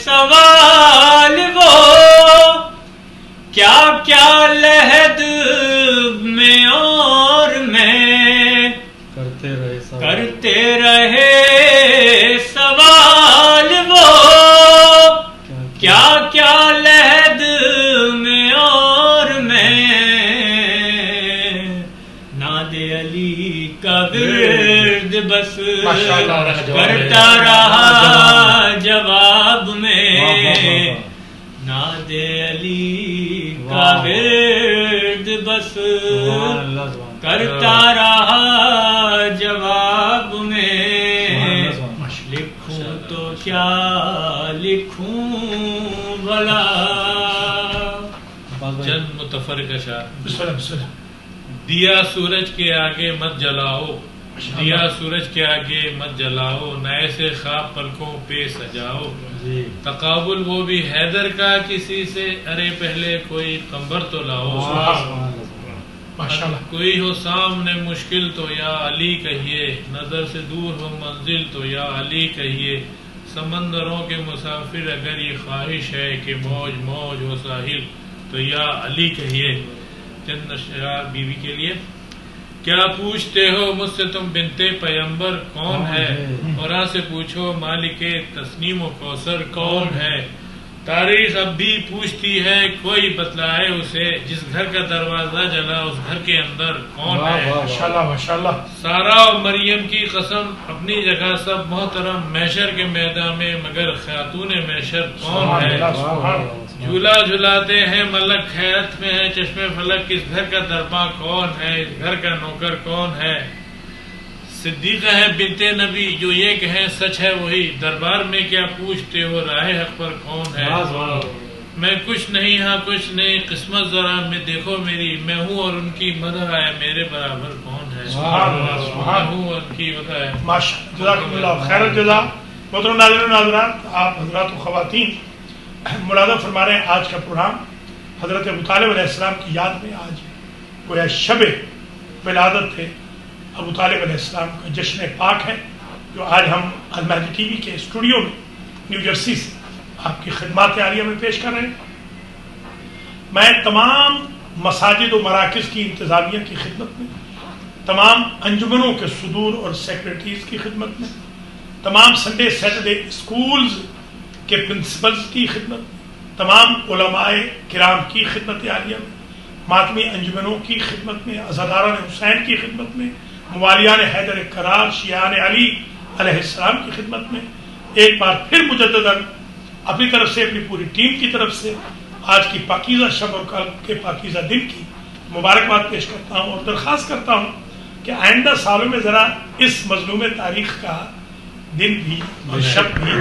سوال وہ کیا کیا لحد میں اور میں کرتے رہے سوال وہ کیا کیا لحد میں اور میں ناد علی کا ورد بس کرتا رہا جواب میں ناد علی کا ورد بس کرتا رہا جواب میں لکھوں تو کیا لکھوں بھلا چند متفرقہ اشعار دیا سورج کے آگے مت جلاؤ دیا سورج کے آگے مت جلاؤ نئے سے خواب پلکوں پہ سجاؤ تقابل وہ بھی حیدر کا کسی سے ارے پہلے کوئی قمبر تو لاؤ کوئی ہو سامنے مشکل تو یا علی کہیے نظر سے دور ہو منزل تو یا علی کہیے سمندروں کے مسافر اگر یہ خواہش ہے کہ موج موج ہو ساحل تو یا علی کہیے چند اشعار بیوی کے لیے کیا پوچھتے ہو مجھ سے تم بنتے پیمبر کون ہے قرآن سے پوچھو مالک تسنیم و کوثر کون ہے تاریخ اب بھی پوچھتی ہے کوئی بتلائے اسے، جس گھر کا دروازہ جلا اس گھر کے اندر کون ہے؟ ماشاءاللہ ماشاءاللہ. سارا اور مریم کی قسم اپنی جگہ سب محترم، محشر کے میدان میں مگر خاتون محشر کون ہے؟ جھولا جھلاتے ہیں ملک خیرت میں ہے چشمے فلک، اس گھر کا درباں کون ہے؟ اس گھر کا نوکر کون ہے؟ صدیقہ ہے بنت نبی، جو یہ کہیں سچ ہے وہی، دربار میں کیا پوچھتے ہو راہ حق پر کون ہے؟ میں کچھ نہیں ہاں کچھ نہیں، قسمت ذرا میں دیکھو میری، میں ہوں اور ان کی مدح ہے، میرے برابر کون ہے؟ میں ہوں اور ان کی مدح ہے. ماشاءاللہ، جزاکم اللہ خیر الجزا. محترم ناظرین و ناظرات، آپ حضرات و خواتین، ملازم فرما رہے ہیں آج کا پروگرام حضرت ابو طالب علیہ السلام کی یاد میں. آج گویا شب ولادت ہے ابو طالب علیہ السلام کا جشن پاک ہے، جو آج ہم المہدی ٹی وی کے اسٹوڈیو میں نیو جرسی سے آپ کی خدمات عالیہ میں پیش کر رہے ہیں. میں تمام مساجد و مراکز کی انتظامیہ کی خدمت میں، تمام انجمنوں کے صدور اور سیکرٹریز کی خدمت میں، تمام سنڈے سیٹرڈے اسکولز کے پرنسپلز کی خدمت میں، تمام علماء کرام کی خدمت عالیہ میں، ماتمی انجمنوں کی خدمت میں، عزاداران حسین کی خدمت میں، موالیان حیدر کرار شیعان علی علیہ السلام کی خدمت میں ایک بار پھر مجدداً اپنی طرف سے، اپنی پوری ٹیم کی طرف سے آج کی پاکیزہ شب اور کل کے پاکیزہ دن کی مبارکباد پیش کرتا ہوں، اور درخواست کرتا ہوں کہ آئندہ سالوں میں ذرا اس مظلوم تاریخ کا دن بھی اور شب بھی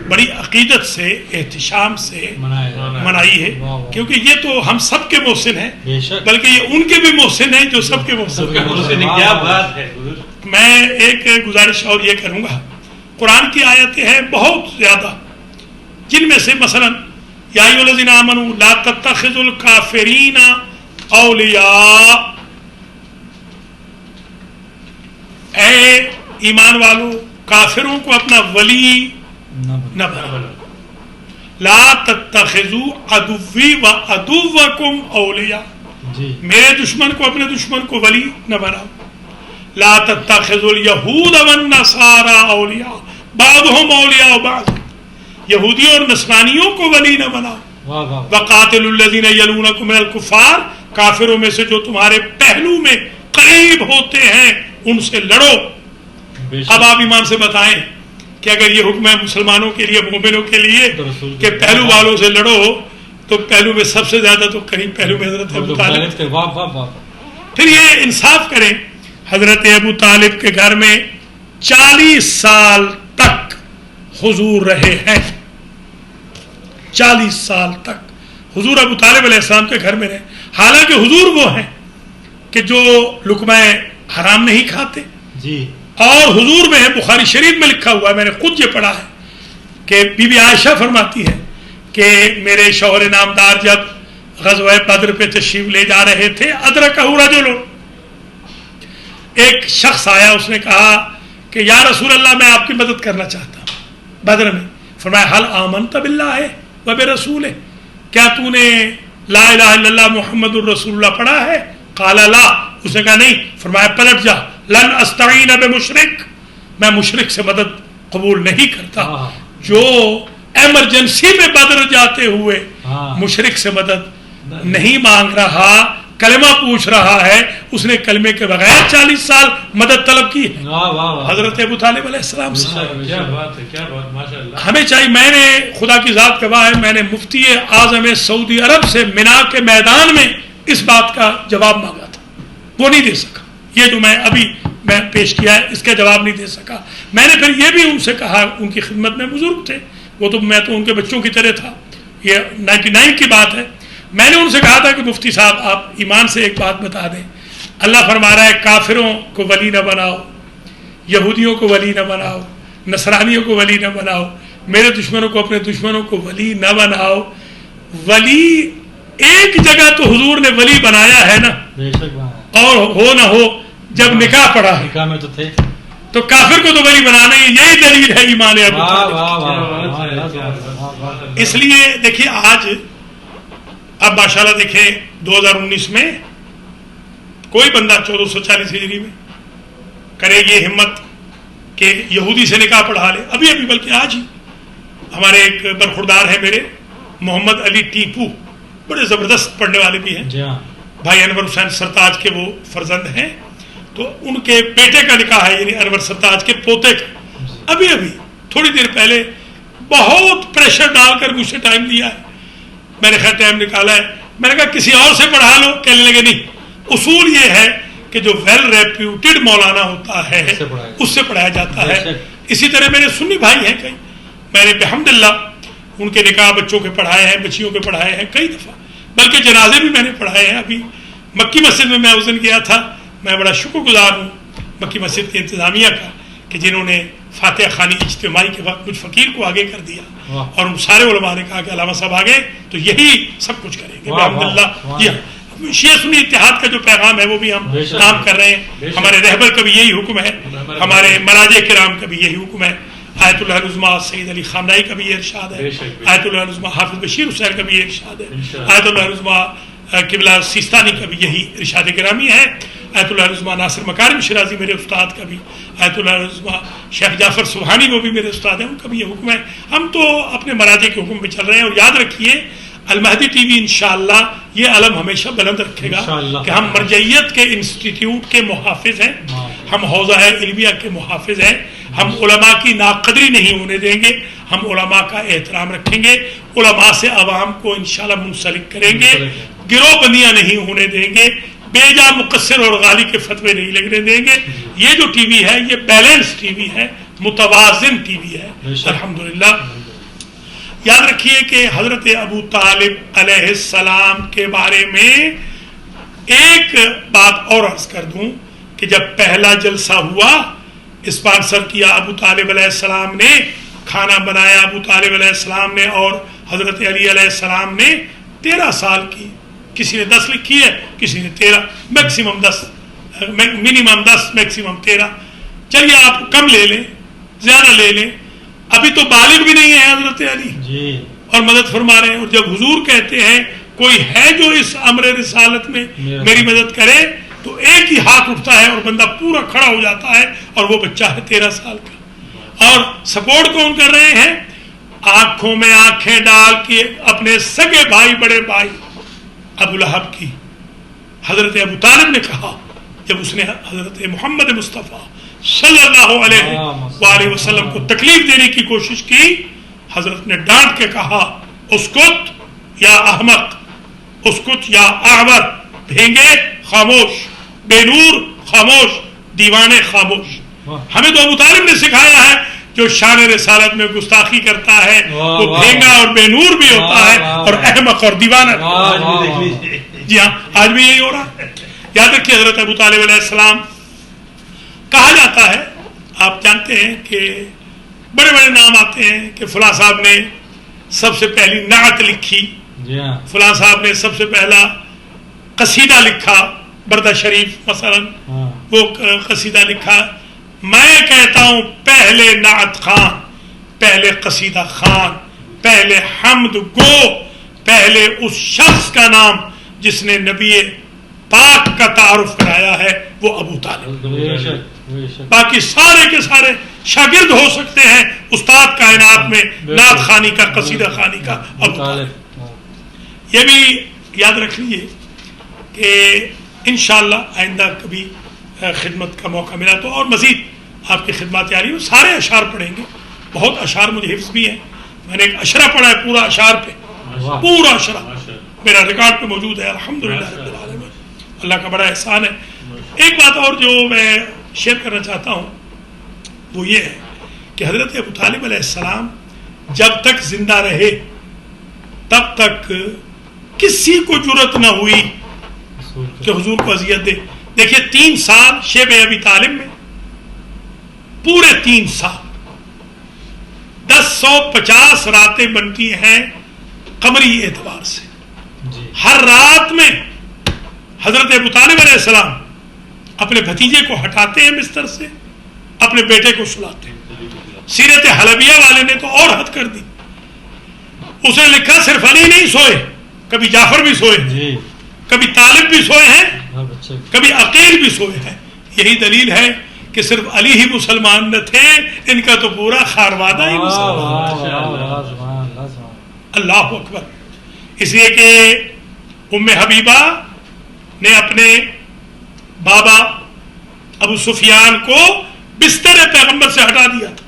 بڑی عقیدت سے، احتشام سے منائی ہے، کیونکہ یہ تو ہم سب کے محسن ہیں، بلکہ یہ ان کے بھی محسن ہیں جو سب کے محسن ہیں. کیا بات ہے. میں ایک گزارش اور یہ کروں گا، قرآن کی آیتیں ہیں بہت زیادہ، جن میں سے مثلا یا ایھا الذین آمنوا لا تتخذوا الکافرین اولیاء، اے ایمان والو کافروں کو اپنا ولی نہ بناؤ. لا تتخذوا عدوی و عدوکم اولیاء، میرے دشمن کو اپنے دشمن کو ولی نہ بناؤ. لا تتخذوا الیہود والنصارى اولیاء بعضهم اولیاء بعض، یہودیوں اور نصرانیوں کو ولی نہ بناؤ. وقاتلوا الذین یلونکم من الکفار، کافروں میں سے جو تمہارے پہلو میں قریب ہوتے ہیں ان سے لڑو. اب آپ امام سے بتائیں کہ اگر یہ حکم ہے مسلمانوں کے لیے، مومنوں کے لیے کہ پہلو والوں سے لڑو، تو پہلو میں سب سے زیادہ تو قریب پہلو میں حضرت ابو طالب. پھر یہ انصاف کریں، حضرت ابو طالب کے گھر میں 40 سال تک حضور رہے ہیں. 40 سال تک حضور ابو طالب علیہ السلام کے گھر میں رہے. حالانکہ حضور وہ ہیں کہ جو لقمہ حرام نہیں کھاتے جی، اور حضور میں ہے، بخاری شریف میں لکھا ہوا ہے، میں نے خود یہ پڑھا ہے کہ بی بی عائشہ فرماتی ہے کہ میرے شوہر نامدار جب غزوہ بدر پہ تشریف لے جا رہے تھے، ادرکہ رجل، ایک شخص آیا، اس نے کہا کہ یا رسول اللہ میں آپ کی مدد کرنا چاہتا ہوں بدر میں. فرمایا حل آمنت باللہ و برسولہ، کیا تو نے لا الہ الا اللہ محمد الرسول اللہ پڑھا ہے؟ قال لا، اس نے کہا نہیں. فرمایا پلٹ جا، لن استعین بمشرک، میں مشرک سے مدد قبول نہیں کرتا. جو ایمرجنسی میں بدر جاتے ہوئے مشرک سے مدد نہیں مانگ رہا، کلمہ پوچھ رہا ہے، اس نے کلمے کے بغیر 40 سال مدد طلب کی ہے. حضرت ابو طالب علیہ السلام سے کیا بات ہے، کیا بات، ماشاءاللہ. ہمیں چاہیے، میں نے خدا کی ذات گواہ ہے، میں نے مفتی اعظم سعودی عرب سے مینا کے میدان میں اس بات کا جواب مانگا تھا، وہ نہیں دے سکا. یہ جو میں پیش کیا ہے اس کا جواب نہیں دے سکا. میں نے پھر یہ بھی ان سے کہا، ان کی خدمت میں بزرگ تھے وہ، تو میں تو ان کے بچوں کی طرح تھا، یہ 99 کی بات ہے. میں نے ان سے کہا تھا کہ مفتی صاحب آپ ایمان سے ایک بات بتا دیں، اللہ فرما رہا ہے کافروں کو ولی نہ بناؤ، یہودیوں کو ولی نہ بناؤ، نصرانیوں کو ولی نہ بناؤ، میرے دشمنوں کو اپنے دشمنوں کو ولی نہ بناؤ. ولی ایک جگہ تو حضور نے ولی بنایا ہے نا، اور ہو نہ ہو جب نکاح پڑھا ہے، نکاح میں تو تھے، تو کافر کو تو ولی بنانا ہی، یہی دلیل ہے ایمان ابو طالب. اس لیے دیکھیے آج اب ماشاءاللہ دیکھیں 2019 میں کوئی بندہ 1440 ہجری میں کرے یہ ہمت کہ یہودی سے نکاح پڑھا لے. ابھی بلکہ آج ہی ہمارے ایک برخوردار ہیں میرے، محمد علی ٹیپو بڑے زبردست پڑھنے والے بھی ہیں، جی ہاں، بھائی انور حسین سرتاج کے وہ فرزند ہیں، تو ان کے بیٹے کا نکاح ہے، یعنی انور سرتاج کے پوتے کا، ابھی تھوڑی دیر پہلے بہت پریشر ڈال کر مجھ سے ٹائم لیا ہے، میں نے خیر ٹائم نکالا ہے، میں نے کہا کسی اور سے پڑھا لو، کہنے لگے نہیں، اصول یہ ہے کہ جو ویل ریپیوٹیڈ مولانا ہوتا ہے اس سے پڑھایا جاتا ہے۔ اسی طرح میرے سنی بھائی ہیں کئی، میں نے بحمداللہ ان کے نکاح بچوں کے پڑھائے ہیں، بچیوں کے پڑھائے ہیں کئی دفعہ، بلکہ جنازے بھی میں نے پڑھائے ہیں۔ ابھی مکی مسجد میں اس دن گیا تھا، میں بڑا شکر گزار ہوں مکی مسجد کی انتظامیہ کا کہ جنہوں نے فاتحہ خوانی اجتماعی کے وقت مجھ فقیر کو آگے کر دیا، اور ان سارے علماء نے کہا کہ علامہ صاحب آگے تو یہی سب کچھ کریں گے الحمدللہ۔ جی شیعہ سنی اتحاد کا جو پیغام ہے وہ بھی ہم کام کر رہے ہیں، ہمارے رہبر کا بھی یہی حکم ہے، ہمارے مراجع کرام کا بھی یہی حکم ہے، آیت اللہ العظمیٰ سید علی خامنائی کا بھی یہ ارشاد ہے، آیت اللہ العظمیٰ حافظ بشیر حسین کا بھی یہ ارشاد ہے، آیت اللہ العظمیٰ قبلہ سیستانی کا بھی یہی ارشاد گرامی ہے، آیت اللہ العظمیٰ ناصر مکارم شرازی میرے استاد کا بھی، آیت اللہ العظمیٰ شیخ جعفر سبحانی وہ بھی میرے استاد ہیں، ان کا بھی یہ حکم ہے۔ ہم تو اپنے مراجع کے حکم پہ چل رہے ہیں، اور یاد رکھیے المہدی ٹی وی انشاءاللہ یہ علم ہمیشہ بلند رکھے گا کہ ہم مرجعیت کے انسٹیٹیوٹ کے محافظ ہیں، ہم حوزہ علمیہ کے محافظ ہیں، ہم علماء کی ناقدری نہیں ہونے دیں گے، ہم علماء کا احترام رکھیں گے، علماء سے عوام کو انشاءاللہ منسلک کریں گے، گروہ بندیاں نہیں ہونے دیں گے، بے جا مقصر اور غالی کے فتوے نہیں لگنے دیں گے۔ یہ جو ٹی وی ہے یہ بیلنس ٹی وی ہے، متوازن ٹی وی ہے الحمدللہ۔ یاد رکھیے کہ حضرت ابو طالب علیہ السلام کے بارے میں ایک بات اور عرض کر دوں کہ جب پہلا جلسہ ہوا، اسپانسر کیا ابو طالب علیہ السلام نے، کھانا بنایا ابو طالب علیہ السلام نے، اور حضرت علی علیہ السلام نے 13 سال کی، کسی نے 10 لکھی ہے، کسی نے 13، میکسیمم 10، منیمم 10 میکسیمم 13، چلیے آپ کم لے لیں زیادہ لے لیں، ابھی تو بالغ بھی نہیں ہے حضرت علی جی، اور مدد فرما رہے ہیں، اور جب حضور کہتے ہیں کوئی ہے جو اس امر رسالت میں میری مدد کرے تو ایک ہی ہاتھ اٹھتا ہے اور بندہ پورا کھڑا ہو جاتا ہے، اور وہ بچہ ہے 13 سال کا۔ اور سپورٹ کون کر رہے ہیں؟ آنکھوں میں آنکھیں ڈال کے اپنے سگے بھائی بڑے بھائی ابو لہب کی حضرت ابو طالب نے کہا، جب اس نے حضرت محمد مصطفیٰ صلی اللہ علیہ وآلہ وسلم کو تکلیف دینے کی کوشش کی، حضرت نے ڈانٹ کے کہا اسکت یا احمق، اسکت یا اعور، بھینگے خاموش، بے نور خاموش، دیوانے خاموش۔ ہمیں تو ابو طالب نے سکھایا ہے جو شان رسالت میں گستاخی کرتا ہے وہ بھینگا اور بے نور بھی ہوتا ہے اور احمق اور دیوانہ بھی۔ جی ہاں، آج بھی یہی ہو رہا ہے۔ یاد رکھیے حضرت ابو طالب علیہ السلام، کہا جاتا ہے، آپ جانتے ہیں کہ بڑے بڑے نام آتے ہیں کہ فلاں صاحب نے سب سے پہلی نعت لکھی، فلاں صاحب نے سب سے پہلا قصیدہ لکھا، بردہ شریف مثلا وہ قصیدہ لکھا۔ میں کہتا ہوں پہلے نعت خان، پہلے قصیدہ خان، پہلے حمد گو، پہلے اس شخص کا نام جس نے نبی پاک کا تعارف کرایا ہے وہ ابو طالب۔ باقی سارے کے سارے شاگرد ہو سکتے ہیں استاد کائنات میں نعت خانی کا، قصیدہ خانی کا ابو طالب۔ یہ بھی یاد رکھ لیجیے کہ انشاءاللہ آئندہ کبھی خدمت کا موقع ملا تو اور مزید آپ کی خدمات جاری ہوں۔ سارے اشعار پڑھیں گے، بہت اشعار مجھے حفظ بھی ہیں، میں نے ایک اشرہ پڑھا ہے پورا اشعار پہ، پورا اشرہ میرا ریکارڈ پہ موجود ہے الحمدللہ رب العالمین، اللہ کا بڑا احسان ہے۔ ایک بات اور جو میں شیئر کرنا چاہتا ہوں وہ یہ ہے کہ حضرت ابو طالب علیہ السلام جب تک زندہ رہے تب تک کسی کو جرأت نہ ہوئی کہ حضور کو اذیت دے۔ دیکھیے 3 سال شیب ابی طالب میں، پورے 3 سال 1050 راتیں بنتی ہیں قمری اعتبار سے، ہر رات میں حضرت ابو طالب علیہ السلام اپنے بھتیجے کو ہٹاتے ہیں بستر سے، اپنے بیٹے کو سلاتے ہیں۔ سیرت حلبیہ والے نے تو اور حد کر دی، اس نے لکھا صرف علی نہیں سوئے، کبھی جعفر بھی سوئے، کبھی طالب بھی سوئے ہیں، کبھی عقیل بھی سوئے ہیں۔ یہی دلیل ہے کہ صرف علی ہی مسلمان نہ تھے، ان کا تو پورا خاروادہ ہی مسلمان تھا۔ اللہ اکبر. اس لیے کہ ام حبیبہ نے اپنے بابا ابو سفیان کو بستر پیغمبر سے ہٹا دیا تھا.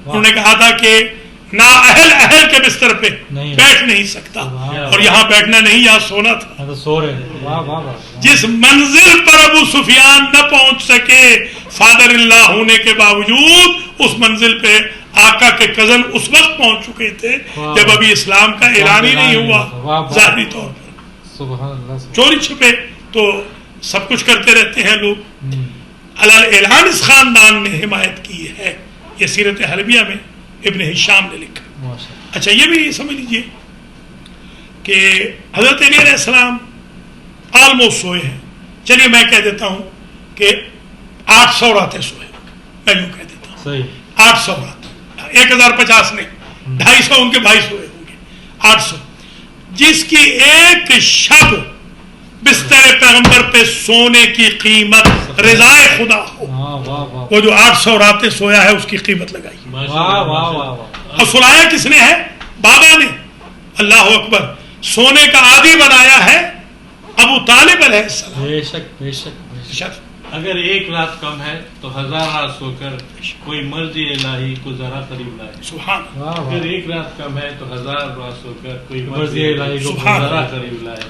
انہوں نے کہا تھا کہ نا اہل کے بستر پہ بیٹھ نہیں سکتا, اور یہاں بیٹھنا نہیں, یہاں سونا تھا. سو رہے. جس منزل پر ابو سفیان نہ پہنچ سکے فادر اللہ ہونے کے باوجود, اس منزل پہ آقا کے کزن اس وقت پہنچ چکے تھے جب ابھی اسلام کا اعلان ہی نہیں ہوا ظاہری طور پر. چوری چھپے تو سب کچھ کرتے رہتے ہیں لوگ. اعلان اس خاندان نے حمایت کی ہے. یہ سیرت حلبیہ میں ابن ہشام نے لکھا. اچھا یہ بھی سمجھ لیجئے کہ حضرت علی علیہ السلام آلموسٹ سوئے ہیں. چلیے میں کہہ دیتا ہوں کہ 800 راتیں سوئے, میں یوں کہہ دیتا ہوں صحیح 800 راتیں, 1050 نہیں, 250 ان کے بھائی سوئے ہوں گے, 800. جس کی ایک شب بستر پیغمبر پہ سونے کی قیمت رضائے خدا ہو, وہ جو 800 راتیں سویا ہے اس کی قیمت لگائی. اور سلایا کس نے ہے؟ بابا نے. اللہ اکبر. سونے کا عادی بنایا ہے ابو طالب علیہ السلام. بے شک بے شک بے شک. اگر ایک رات کم ہے تو 1000 رات سو کر کوئی مرضی الہی کو ذرا قریب لائے. سبحان. اگر ایک رات کم ہے تو 1000 رات سو کر کوئی مرضی الہی کو ذرا قریب لائے.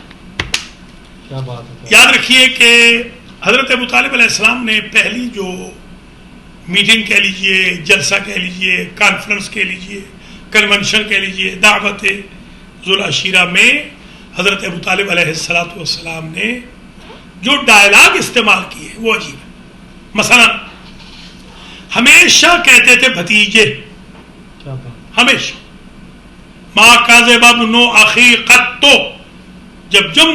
کیا بات ہے. یاد رکھیے کہ حضرت ابو طالب علیہ السلام نے پہلی جو میٹنگ کہہ لیجئے, جلسہ کہہ لیجئے, کانفرنس کہہ لیجئے, کنونشن کہہ لیجئے, دعوت ذوالعشیرہ میں حضرت ابو طالب علیہ السلام نے جو ڈائلاگ استعمال کیے وہ عجیب ہے. مثلا ہمیشہ کہتے تھے بھتیجے, ہمیشہ ما کاذب ابن اخی قط. جب جم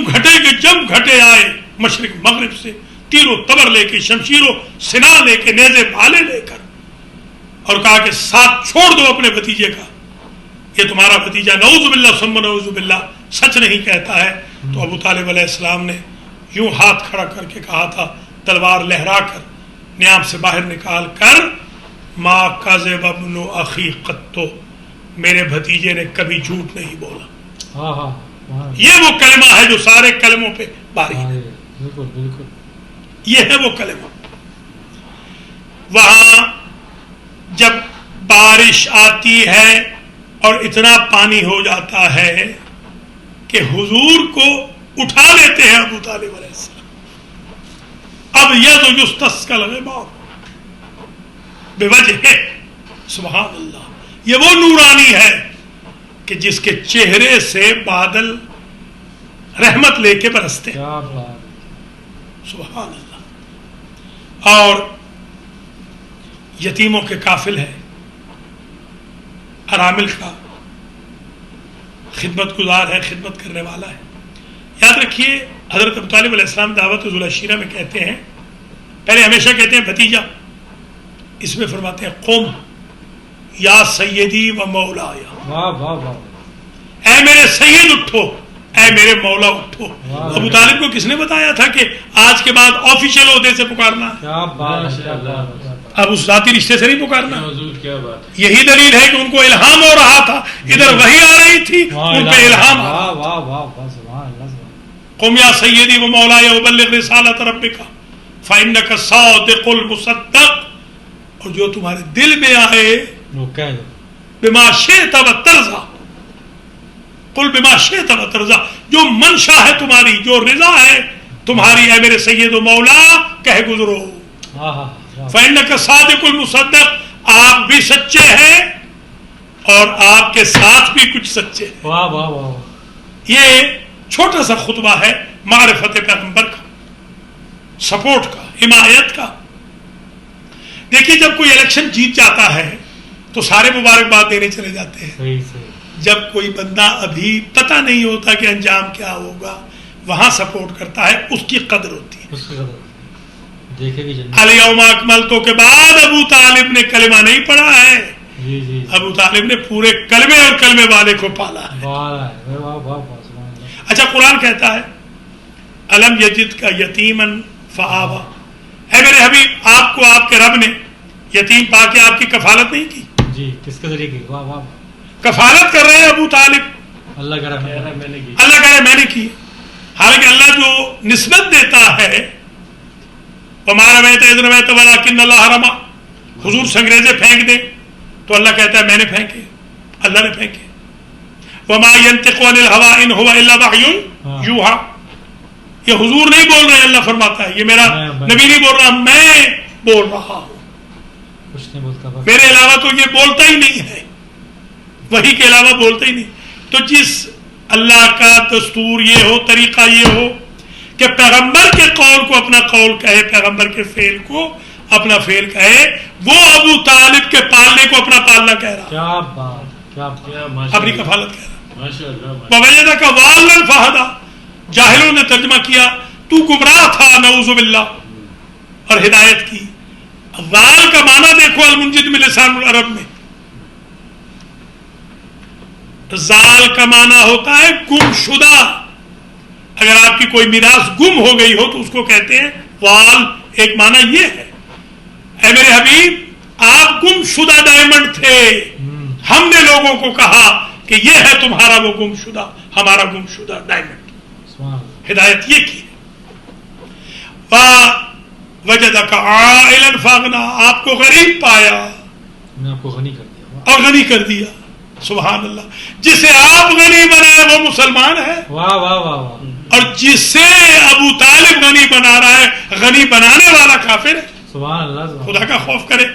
گھٹے آئے مشرق مغرب سے, تیر و تبر لے کے, شمشیر و سنا لے کے, نیزے بھالے لے کر, اور کہا کہ ساتھ چھوڑ دو اپنے بھتیجے کا, یہ تمہارا بھتیجا نعوذ باللہ ثم نعوذ باللہ سچ نہیں کہتا ہے. تو ابو طالب علیہ السلام نے یوں ہاتھ کھڑا کر کے کہا تھا, تلوار لہرا کر نیام سے باہر نکال کر, ما کذب ابن اخی قط, میرے بھتیجے نے کبھی جھوٹ نہیں بولا. یہ وہ کلمہ ہے جو سارے کلموں پہ باری ہے. بالکل بالکل یہ ہے وہ کلمہ. وہاں جب بارش آتی ہے اور اتنا پانی ہو جاتا ہے کہ حضور کو اٹھا لیتے ہیں ابو طالب علیہ السلام. اب ید یستسقى الغمام بوجہ, سبحان اللہ. یہ وہ نورانی ہے کہ جس کے چہرے سے بادل رحمت لے کے برستے ہیں. سبحان اللہ. اور یتیموں کے کافل ہے, ارامل کا خدمت گزار ہے, خدمت کرنے والا ہے. یاد رکھیے حضرت ابو طالب علیہ السلام دعوت ذوالعشیرہ میں کہتے ہیں, پہلے ہمیشہ کہتے ہیں بھتیجا, اس میں فرماتے ہیں قم یا سیدی و مولایا. اے میرے سید اٹھو, اے میرے مولا اٹھو. ابو طالب کو کس نے بتایا تھا کہ آج کے بعد آفیشیل عہدے سے پکارنا ہے, اب اس ذاتی رشتے سے نہیں پکارنا. یہی دلیل ہے کہ ان کو الہام ہو رہا تھا, ادھر وحی آ رہی تھی, ان پہ الہام. قم یا سیدی و مولایا وبلغ رسالت ربک فإنک صادق المصدق. اور جو تمہارے دل میں آئے بما شئت وترضى, قل بما شئت وترضى, جو منشا ہے تمہاری, جو رضا ہے تمہاری, اے میرے سید و مولا کہہ گزرو. فإنک صادق المصدق, آپ بھی سچے ہیں اور آپ کے ساتھ بھی کچھ سچے ہیں. یہ چھوٹا سا خطبہ ہے معرفت پیغمبر کا, سپورٹ کا, حمایت کا. دیکھیے جب کوئی الیکشن جیت جاتا ہے تو سارے مبارکباد دینے چلے جاتے ہیں. جب کوئی بندہ ابھی پتہ نہیں ہوتا کہ انجام کیا ہوگا, وہاں سپورٹ کرتا ہے, اس کی قدر ہوتی ہے. الیوم اکملتو کے بعد ابو طالب نے کلمہ نہیں پڑھا ہے, ابو طالب نے پورے کلمے اور کلمے والے کو پالا ہے. اچھا قرآن کہتا ہے الم یجد کا یتیمن فآوا, اے میرے حبیب آپ کو آپ کے رب نے یتیم پا کے آپ کی کفالت نہیں کی. جی کس کے ذریعے کی؟ کفالت کر رہے ہیں ابو طالب، اللہ کرا میں اللہ کہہ رہے میں نے کی. حالانکہ اللہ جو نسبت دیتا ہے وَمَا رَمَيْتَ إِذْ رَمَيْتَ وَلَٰكِنَّ اللَّهَ رَمَىٰ، حضور سنگریزے پھینک دے تو اللہ کہتا ہے میں نے پھینکے، اللہ نے پھینکے. وَمَا يَنطِقُ عَنِ الْهَوَىٰ إِنْ هُوَ إِلَّا وَحْيٌ يُوحَىٰ، یہ حضور نہیں بول رہے، اللہ فرماتا ہے، یہ میرا نبی نہیں بول رہا، میں بول رہا ہوں، کچھ نہیں بولتا، میرے علاوہ تو یہ بولتا ہی نہیں ہے، وحی کے علاوہ بولتا ہی نہیں. تو جس اللہ کا دستور یہ ہو، طریقہ یہ ہو کہ پیغمبر کے قول کو اپنا قول کہے، پیغمبر کے فعل کو اپنا فعل کہے، وہ ابو طالب کے پالنے کو اپنا پالنا کہہ رہا، کیا بات، کیا اپنی کفالت کہہ رہا. ماشاءاللہ. وَوَجَدَكَ ضَالًّا فَهَدَىٰ، جاہلوں نے ترجمہ کیا تو گمراہ تھا، نعوذ باللہ، اور ہدایت کی. ضال کا معنی دیکھو المنجد میں لسان العرب میں، زال کا معنی ہوتا ہے گم شدہ. اگر آپ کی کوئی میراث گم ہو گئی ہو تو اس کو کہتے ہیں وال. ایک معنی یہ ہے اے میرے حبیب آپ گم شدہ ڈائمنڈ تھے، ہم نے لوگوں کو کہا کہ یہ ہے تمہارا وہ گم شدہ، ہمارا گم شدہ ڈائمنڈ. ہدایت یہ کی. وَوَجَدَكَ عَائِلًا فَأَغْنَىٰ، آپ کو غریب پایا میں آپ کو غنی کر دیا، اور غنی کر دیا. سبحان اللہ. جسے آپ غنی بنائے وہ مسلمان ہے، واہ واہ واہ واہ. اور جسے ابو طالب غنی بنا رہا ہے، غنی بنانے والا کافر ہے. سبحان اللہ. خدا کا خوف کرے.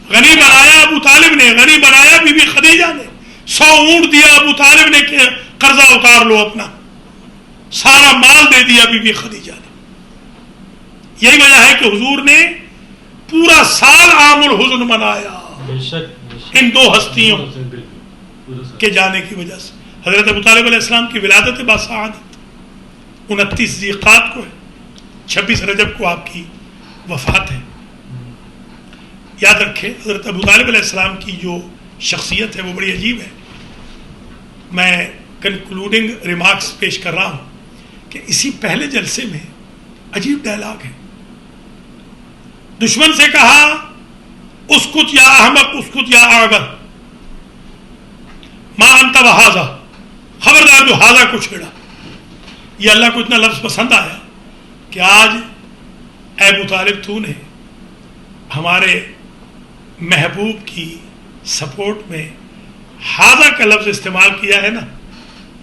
غنی بنایا ابو طالب نے، غنی بنایا بی بی خدیجہ نے. 100 اونٹ دیا ابو طالب نے کہ قرضہ اتار لو اپنا، سارا مال دے دیا بی بی خدیجہ نے. یہی وجہ ہے کہ حضور نے پورا سال عام الحزن منایا بے شک ان دو ہستیوں کے جانے کی وجہ سے. حضرت ابو طالب علیہ السلام کی ولادت باسعادت 29 ذیقات کو ہے، 26 رجب کو آپ کی وفات ہے. یاد رکھیں حضرت ابو طالب علیہ السلام کی جو شخصیت ہے وہ بڑی عجیب ہے. میں کنکلوڈنگ ریمارکس پیش کر رہا ہوں کہ اسی پہلے جلسے میں عجیب ڈائلاگ ہے. دشمن سے کہا اسکت یا احمق، اسکت یا اعور، ما انت وہذا، خبردار جو ہاذا کو چھیڑا. یہ اللہ کو اتنا لفظ پسند آیا کہ آج اے ابو طالب تو نے ہمارے محبوب کی سپورٹ میں ہاذا کا لفظ استعمال کیا ہے نا،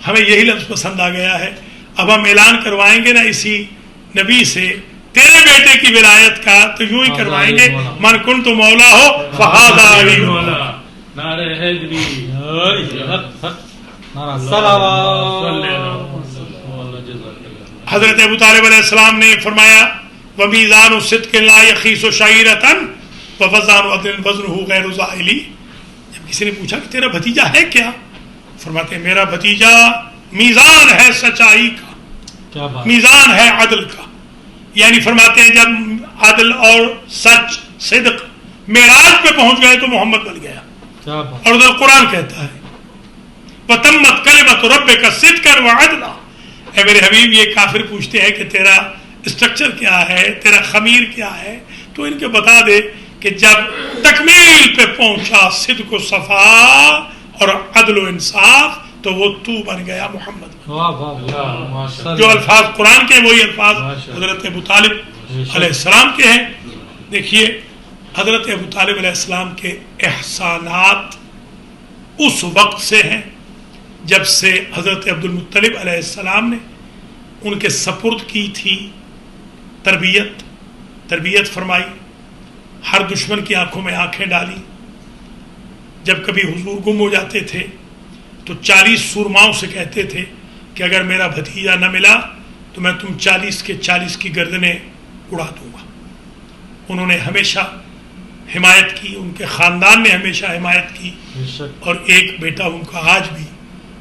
ہمیں یہی لفظ پسند آ گیا ہے. اب ہم اعلان کروائیں گے نا اسی نبی سے تیرے بیٹے کی ولایت کا، تو یوں ہی کروائیں گے من کنت مولا ہو فہذا علی مولا. نعرہ حیدری، حضرت ابو طالب علیہ السلام نے فرمایا وَمِيزَانُ صِدْقٍ لَا يَخِيسُ شَعِيرَةً وَوَزَانُ عَدْلٍ وَزْنُهُ غَيْرُ زَائِلِ. جب کسی نے پوچھا کہ تیرا بھتیجا ہے کیا، فرماتے ہیں میرا بھتیجا میزان ہے سچائی کا، میزان ہے عدل کا. یعنی فرماتے ہیں جب عدل اور سچ صدق معراج پہ پہنچ گئے تو محمد بن گیا. اور ادھر قرآن کہتا ہے وَتَمَّتْ كَلِمَةُ رَبِّكَ صِدْقًا وَعَدْلًا. اے میرے حبیب یہ کافر پوچھتے ہیں کہ تیرا اسٹرکچر کیا ہے، تیرا خمیر کیا ہے، تو ان کے بتا دے کہ جب تکمیل پہ پہنچا صدق و صفا اور عدل و انصاف تو وہ تو بن گیا محمد. جو الفاظ قرآن کے وہی الفاظ حضرت ابو طالب علیہ السلام کے ہیں. دیکھیے حضرت ابو طالب علیہ السلام کے احسانات اس وقت سے ہیں جب سے حضرت عبد المطلب علیہ السلام نے ان کے سپرد کی تھی تربیت فرمائی، ہر دشمن کی آنکھوں میں آنکھیں ڈالی. جب کبھی حضور گم ہو جاتے تھے تو 40 سورماؤں سے کہتے تھے کہ اگر میرا بھتیجا نہ ملا تو میں تم 40 کے 40 کی گردنیں اڑا دوں گا. انہوں نے ہمیشہ حمایت کی، ان کے خاندان نے ہمیشہ حمایت کی. اور ایک بیٹا ان کا آج بھی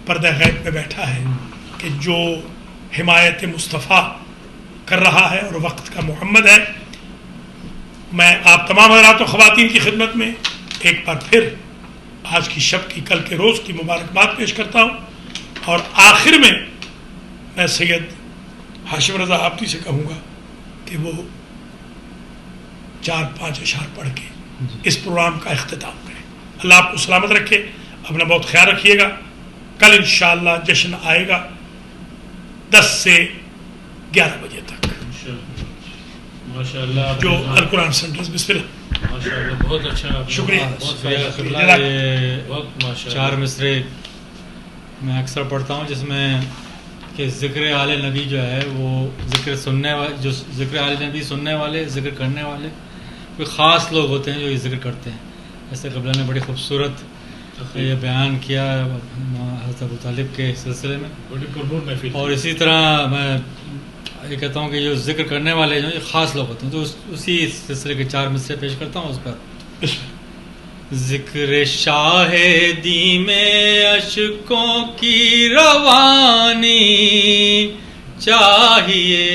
پردہ غیب پہ بیٹھا ہے کہ جو حمایت مصطفیٰ کر رہا ہے اور وقت کا محمد ہے. میں آپ تمام حضرات و خواتین کی خدمت میں ایک بار پھر آج کی شب کی، کل کے روز کی مبارکباد پیش کرتا ہوں. اور آخر میں سید ہاشم رضا آپتی سے کہوں گا کہ وہ 4-5 اشعار پڑھ کے اس پروگرام کا اختتام کریں. اللہ آپ کو سلامت رکھے. اپنا بہت خیال رکھیے گا. کل انشاءاللہ جشن آئے گا 10 سے 11 بجے تک ماشاءاللہ جو القرآن سینٹرز. بسم اللہ. ماشاءاللہ بہت اچھا. شکریہ. بہت ماشاءاللہ. 4 مصرے میں اکثر پڑھتا ہوں جس میں کہ ذکر آل نبی جو ہے وہ ذکر سننے والے، جو ذکر آل نبی سننے والے، ذکر کرنے والے کوئی خاص لوگ ہوتے ہیں جو یہ ذکر کرتے ہیں. ایسے قبلہ نے بڑی خوبصورت یہ بیان کیا حضرت ابو طالب کے سلسلے میں. بڑی پربھور محفل. اور اسی طرح میں یہ کہتا ہوں کہ جو ذکر کرنے والے جو یہ خاص لوگ ہوتے ہیں، تو اسی سلسلے کے 4 مصرے پیش کرتا ہوں اس پر. ذکر شاہدی میں اشکوں کی روانی چاہیے،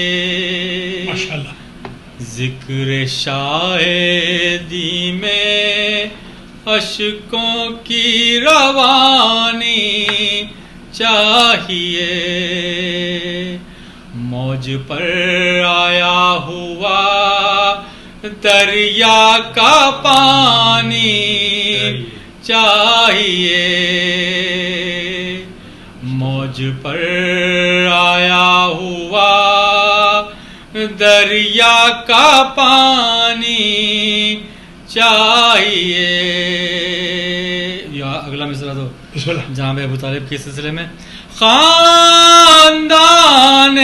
ماشاءاللہ. ذکر شاہدی میں اشکوں کی روانی چاہیے، موج پر آیا ہوا دریا کا پانی چاہیے، موج پر آیا ہوا دریا کا پانی چاہیے. یا اگلا مصرع تو بسم اللہ. جہاں پہ ابو طالب کے سلسلے میں خاندان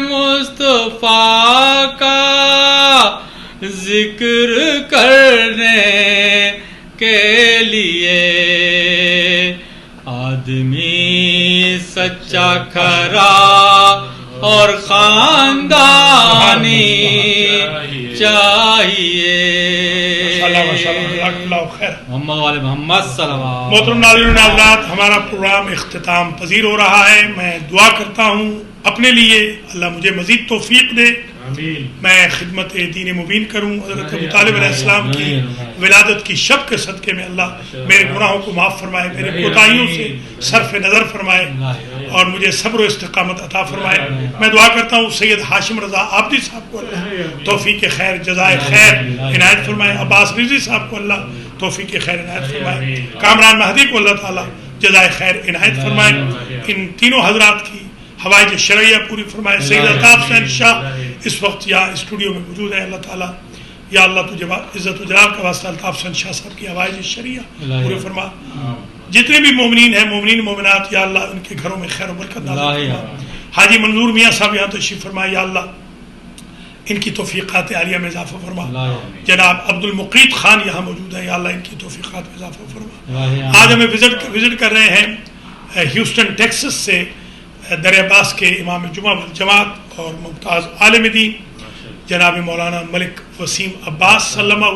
مصطفیٰ کا ذکر کرنے کے لیے آدمی سچا کھرا اور خاندانی چاہیے. محمد والے محمد صلوات. محترم ناظرین حضرات، ہمارا پروگرام اختتام پذیر ہو رہا ہے. میں دعا کرتا ہوں اپنے لیے اللہ مجھے مزید توفیق دے، آمین. میں خدمت دین مبین کروں. حضرت ابو طالب علیہ السلام کی ولادت کی شب کے صدقے میں اللہ میرے گناہوں کو معاف فرمائے، میرے کوتاہیوں سے صرف نظر فرمائے اور مجھے صبر و استقامت عطا فرمائے. میں دعا کرتا ہوں سید ہاشم رضا آبدی صاحب کو اللہ توفیق خیر جزائے خیر عنایت فرمائے، عباس رضوی صاحب کو اللہ توفیق خیر عنایت فرمائے، کامران مہدی کو اللہ تعالیٰ جزائے خیر عنایت فرمائے. ان تینوں حضرات کی حوائج شرعیہ پوری فرمائے. سید الطاف حسین شاہ اس وقت یا اسٹوڈیو میں موجود ہے. اللہ تعالیٰ یا اللہ تجھے عزت و جلال کا واسطہ الطاف حسین شاہ صاحب کی حوائج شرعیہ پورے فرما. جتنے بھی مومنین ہیں، مومنین مومنات، یا اللہ ان کے گھروں میں خیر و برکت نازل فرما. حاجی منظور میاں صاحب یہاں تشریف فرمائے، یا اللہ ان کی توفیقات عالیہ میں اضافہ فرما. جناب عبد المقیت خان یہاں موجود ہیں، یا اللہ ان کی توفیقات میں اضافہ فرما. آج ہمیں وزٹ کر رہے ہیں ہیوسٹن ٹیکسس سے در عباس کے امام جمعہ والجماعت اور ممتاز عالم دین جناب مولانا ملک وسیم عباس سلمہ.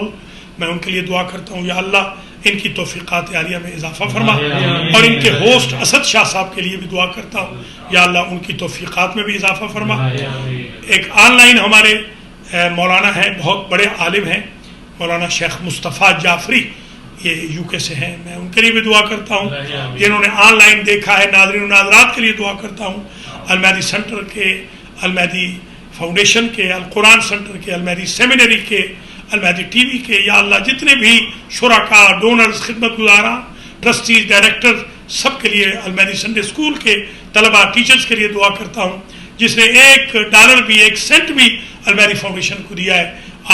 میں ان کے لیے دعا کرتا ہوں، یا اللہ ان کی توفیقات عالیہ میں اضافہ فرما. اور ان کے ہوسٹ اسد شاہ صاحب کے لیے بھی دعا کرتا ہوں، یا اللہ ان کی توفیقات میں بھی اضافہ فرما. ایک آن لائن ہمارے مولانا ہیں، بہت بڑے عالم ہیں، مولانا شیخ مصطفیٰ جعفری، یہ یو کے سے ہیں. میں ان کے لیے بھی دعا کرتا ہوں جنہوں نے آن لائن دیکھا ہے. ناظرین و ناظرات کے لیے دعا کرتا ہوں، المہدی سینٹر کے، المہدی فاؤنڈیشن کے، القرآن سینٹر کے، المہدی سیمینری کے، المہدی ٹی وی کے، یا اللہ جتنے بھی شرکاء، ڈونرز، خدمت گزاراں، ٹرسٹیز، ڈائریکٹر، سب کے لیے، المہدی سنڈے اسکول کے طلباء، ٹیچرز کے لیے دعا کرتا ہوں. جس نے $1 بھی، 1 سینٹ بھی المہدی فاؤنڈیشن کو دیا ہے،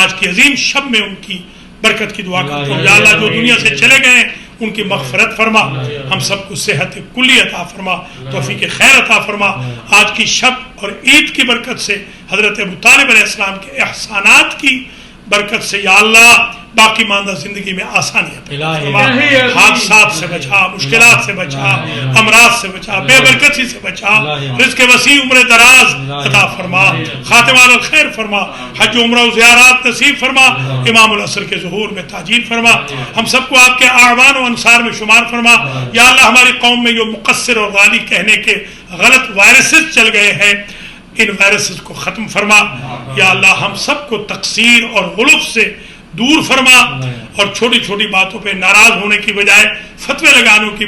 آج کی عظیم شب میں ان کی برکت کی دعا کرتا ہوں. یا اللہ جو دنیا سے چلے گئے ہیں ان کی مغفرت فرما، ہم سب کو صحت کلی عطا فرما، توفیق خیر عطا فرما. آج کی شب اور عید کی برکت سے، حضرت ابو طالب علیہ السلام کے احسانات کی برکت سے، یا اللہ باقی ماندہ زندگی میں آسانی عطا فرما. حادثات سے بچا، مشکلات سے بچا، امراض سے بچا، بے برکتی سے بچا، رزق وسیع، عمر دراز عطا فرما، خاتمہ الخیر فرما، حج عمرہ و زیارات نصیب فرما، امام العصر کے ظہور میں تاجیل فرما. ہم سب کو آپ کے اعوان و انصار میں شمار فرما. یا اللہ ہماری قوم میں جو مقصر اور غالی کہنے کے غلط وائرسز چل گئے ہیں، ان وائرسز کو ختم فرما. یا اللہ ہم سب کو تقصیر اور غلط سے دور فرما، اور چھوٹی چھوٹی باتوں پہ ناراض ہونے کی بجائے، فتوے لگانے کی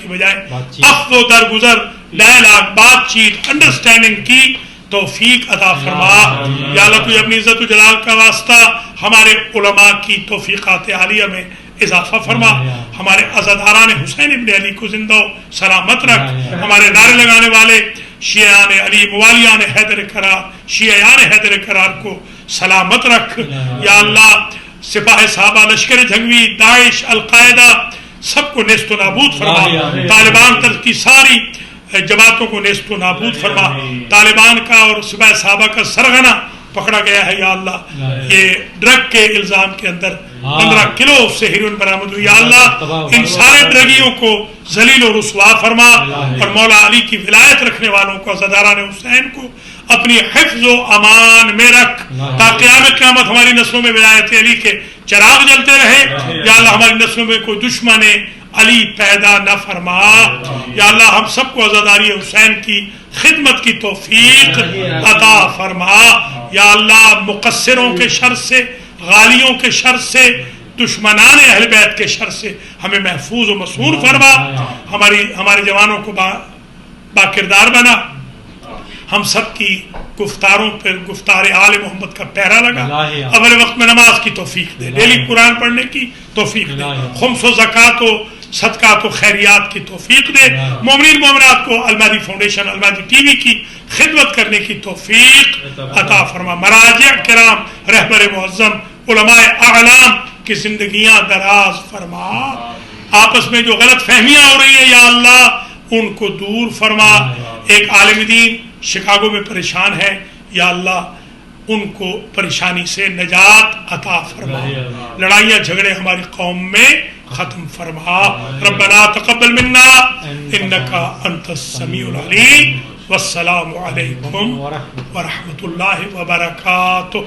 بجائے عفو و درگزر، ڈائلاگ، بات چیت، انڈرسٹینڈنگ کی توفیق عطا فرما. یا اللہ تجھے اپنی عزت و جلال کا واسطہ ہمارے علماء کی توفیقات عالیہ میں اضافہ فرما. ہمارے عزاداران حسین ابن علی کو زندہ و سلامت رکھ. ہمارے نعرے لگانے والے شیعان علی موالیان حیدر قرار شیعان حیدر قرار کو سلامت رکھ. یا اللہ سپاہ صحابہ لشکر جھنگوی داعش القاعدہ سب کو نیست و نابود فرما. طالبان تک کی ساری جماعتوں کو نیست و نابود فرما. طالبان کا اور سپاہ صحابہ کا سرغنہ پکڑا گیا ہے یا اللہ. یہ ڈرگ کے الزام کے اندر 15 کلو سے ہیروئن برآمد ہوئی. یا اللہ ان سارے ڈرگیوں کو ذلیل و رسوا فرما اور مولا علی کی ولایت رکھنے والوں کو عزاداران حسین کو اپنی حفظ و امان میں رکھ تاکہ قیامت ہماری نسلوں میں ولایت علی کے چراغ جلتے رہے. یا اللہ ہماری نسلوں میں کوئی دشمن علی پیدا نہ فرما. یا اللہ ہم سب کو عزاداری حسین کی خدمت کی توفیق عطا فرما. یا اللہ مقصروں کے شر سے غالیوں کے شر سے دشمنان اہل بیت کے شر سے ہمیں محفوظ و مسور فرما. ہمارے جوانوں کو با کردار بنا. ہم سب کی گفتاروں پر گفتار آل محمد کا پہرا لگا. اول وقت میں نماز کی توفیق دے. ڈیلی قرآن پڑھنے کی توفیق دے. خمس و زکوٰۃ و صدقات و خیریات کی توفیق دے. مومنین مومنات کو المہدی فاؤنڈیشن المہدی ٹی وی کی خدمت کرنے کی توفیق عطا فرما. مراجع کرام رہبر معظم علماء اعلام کی زندگیاں دراز فرما. آپس میں جو غلط فہمیاں ہو رہی ہیں یا اللہ ان کو دور فرما. ایک عالم دین شکاگو میں پریشان ہے یا اللہ ان کو پریشانی سے نجات عطا فرما. لڑائیاں جھگڑے ہماری قوم میں ختم فرما. ربنا تقبل منا انکا انت السمیع العلیم. والسلام علیکم ورحمۃ اللہ وبرکاتہ.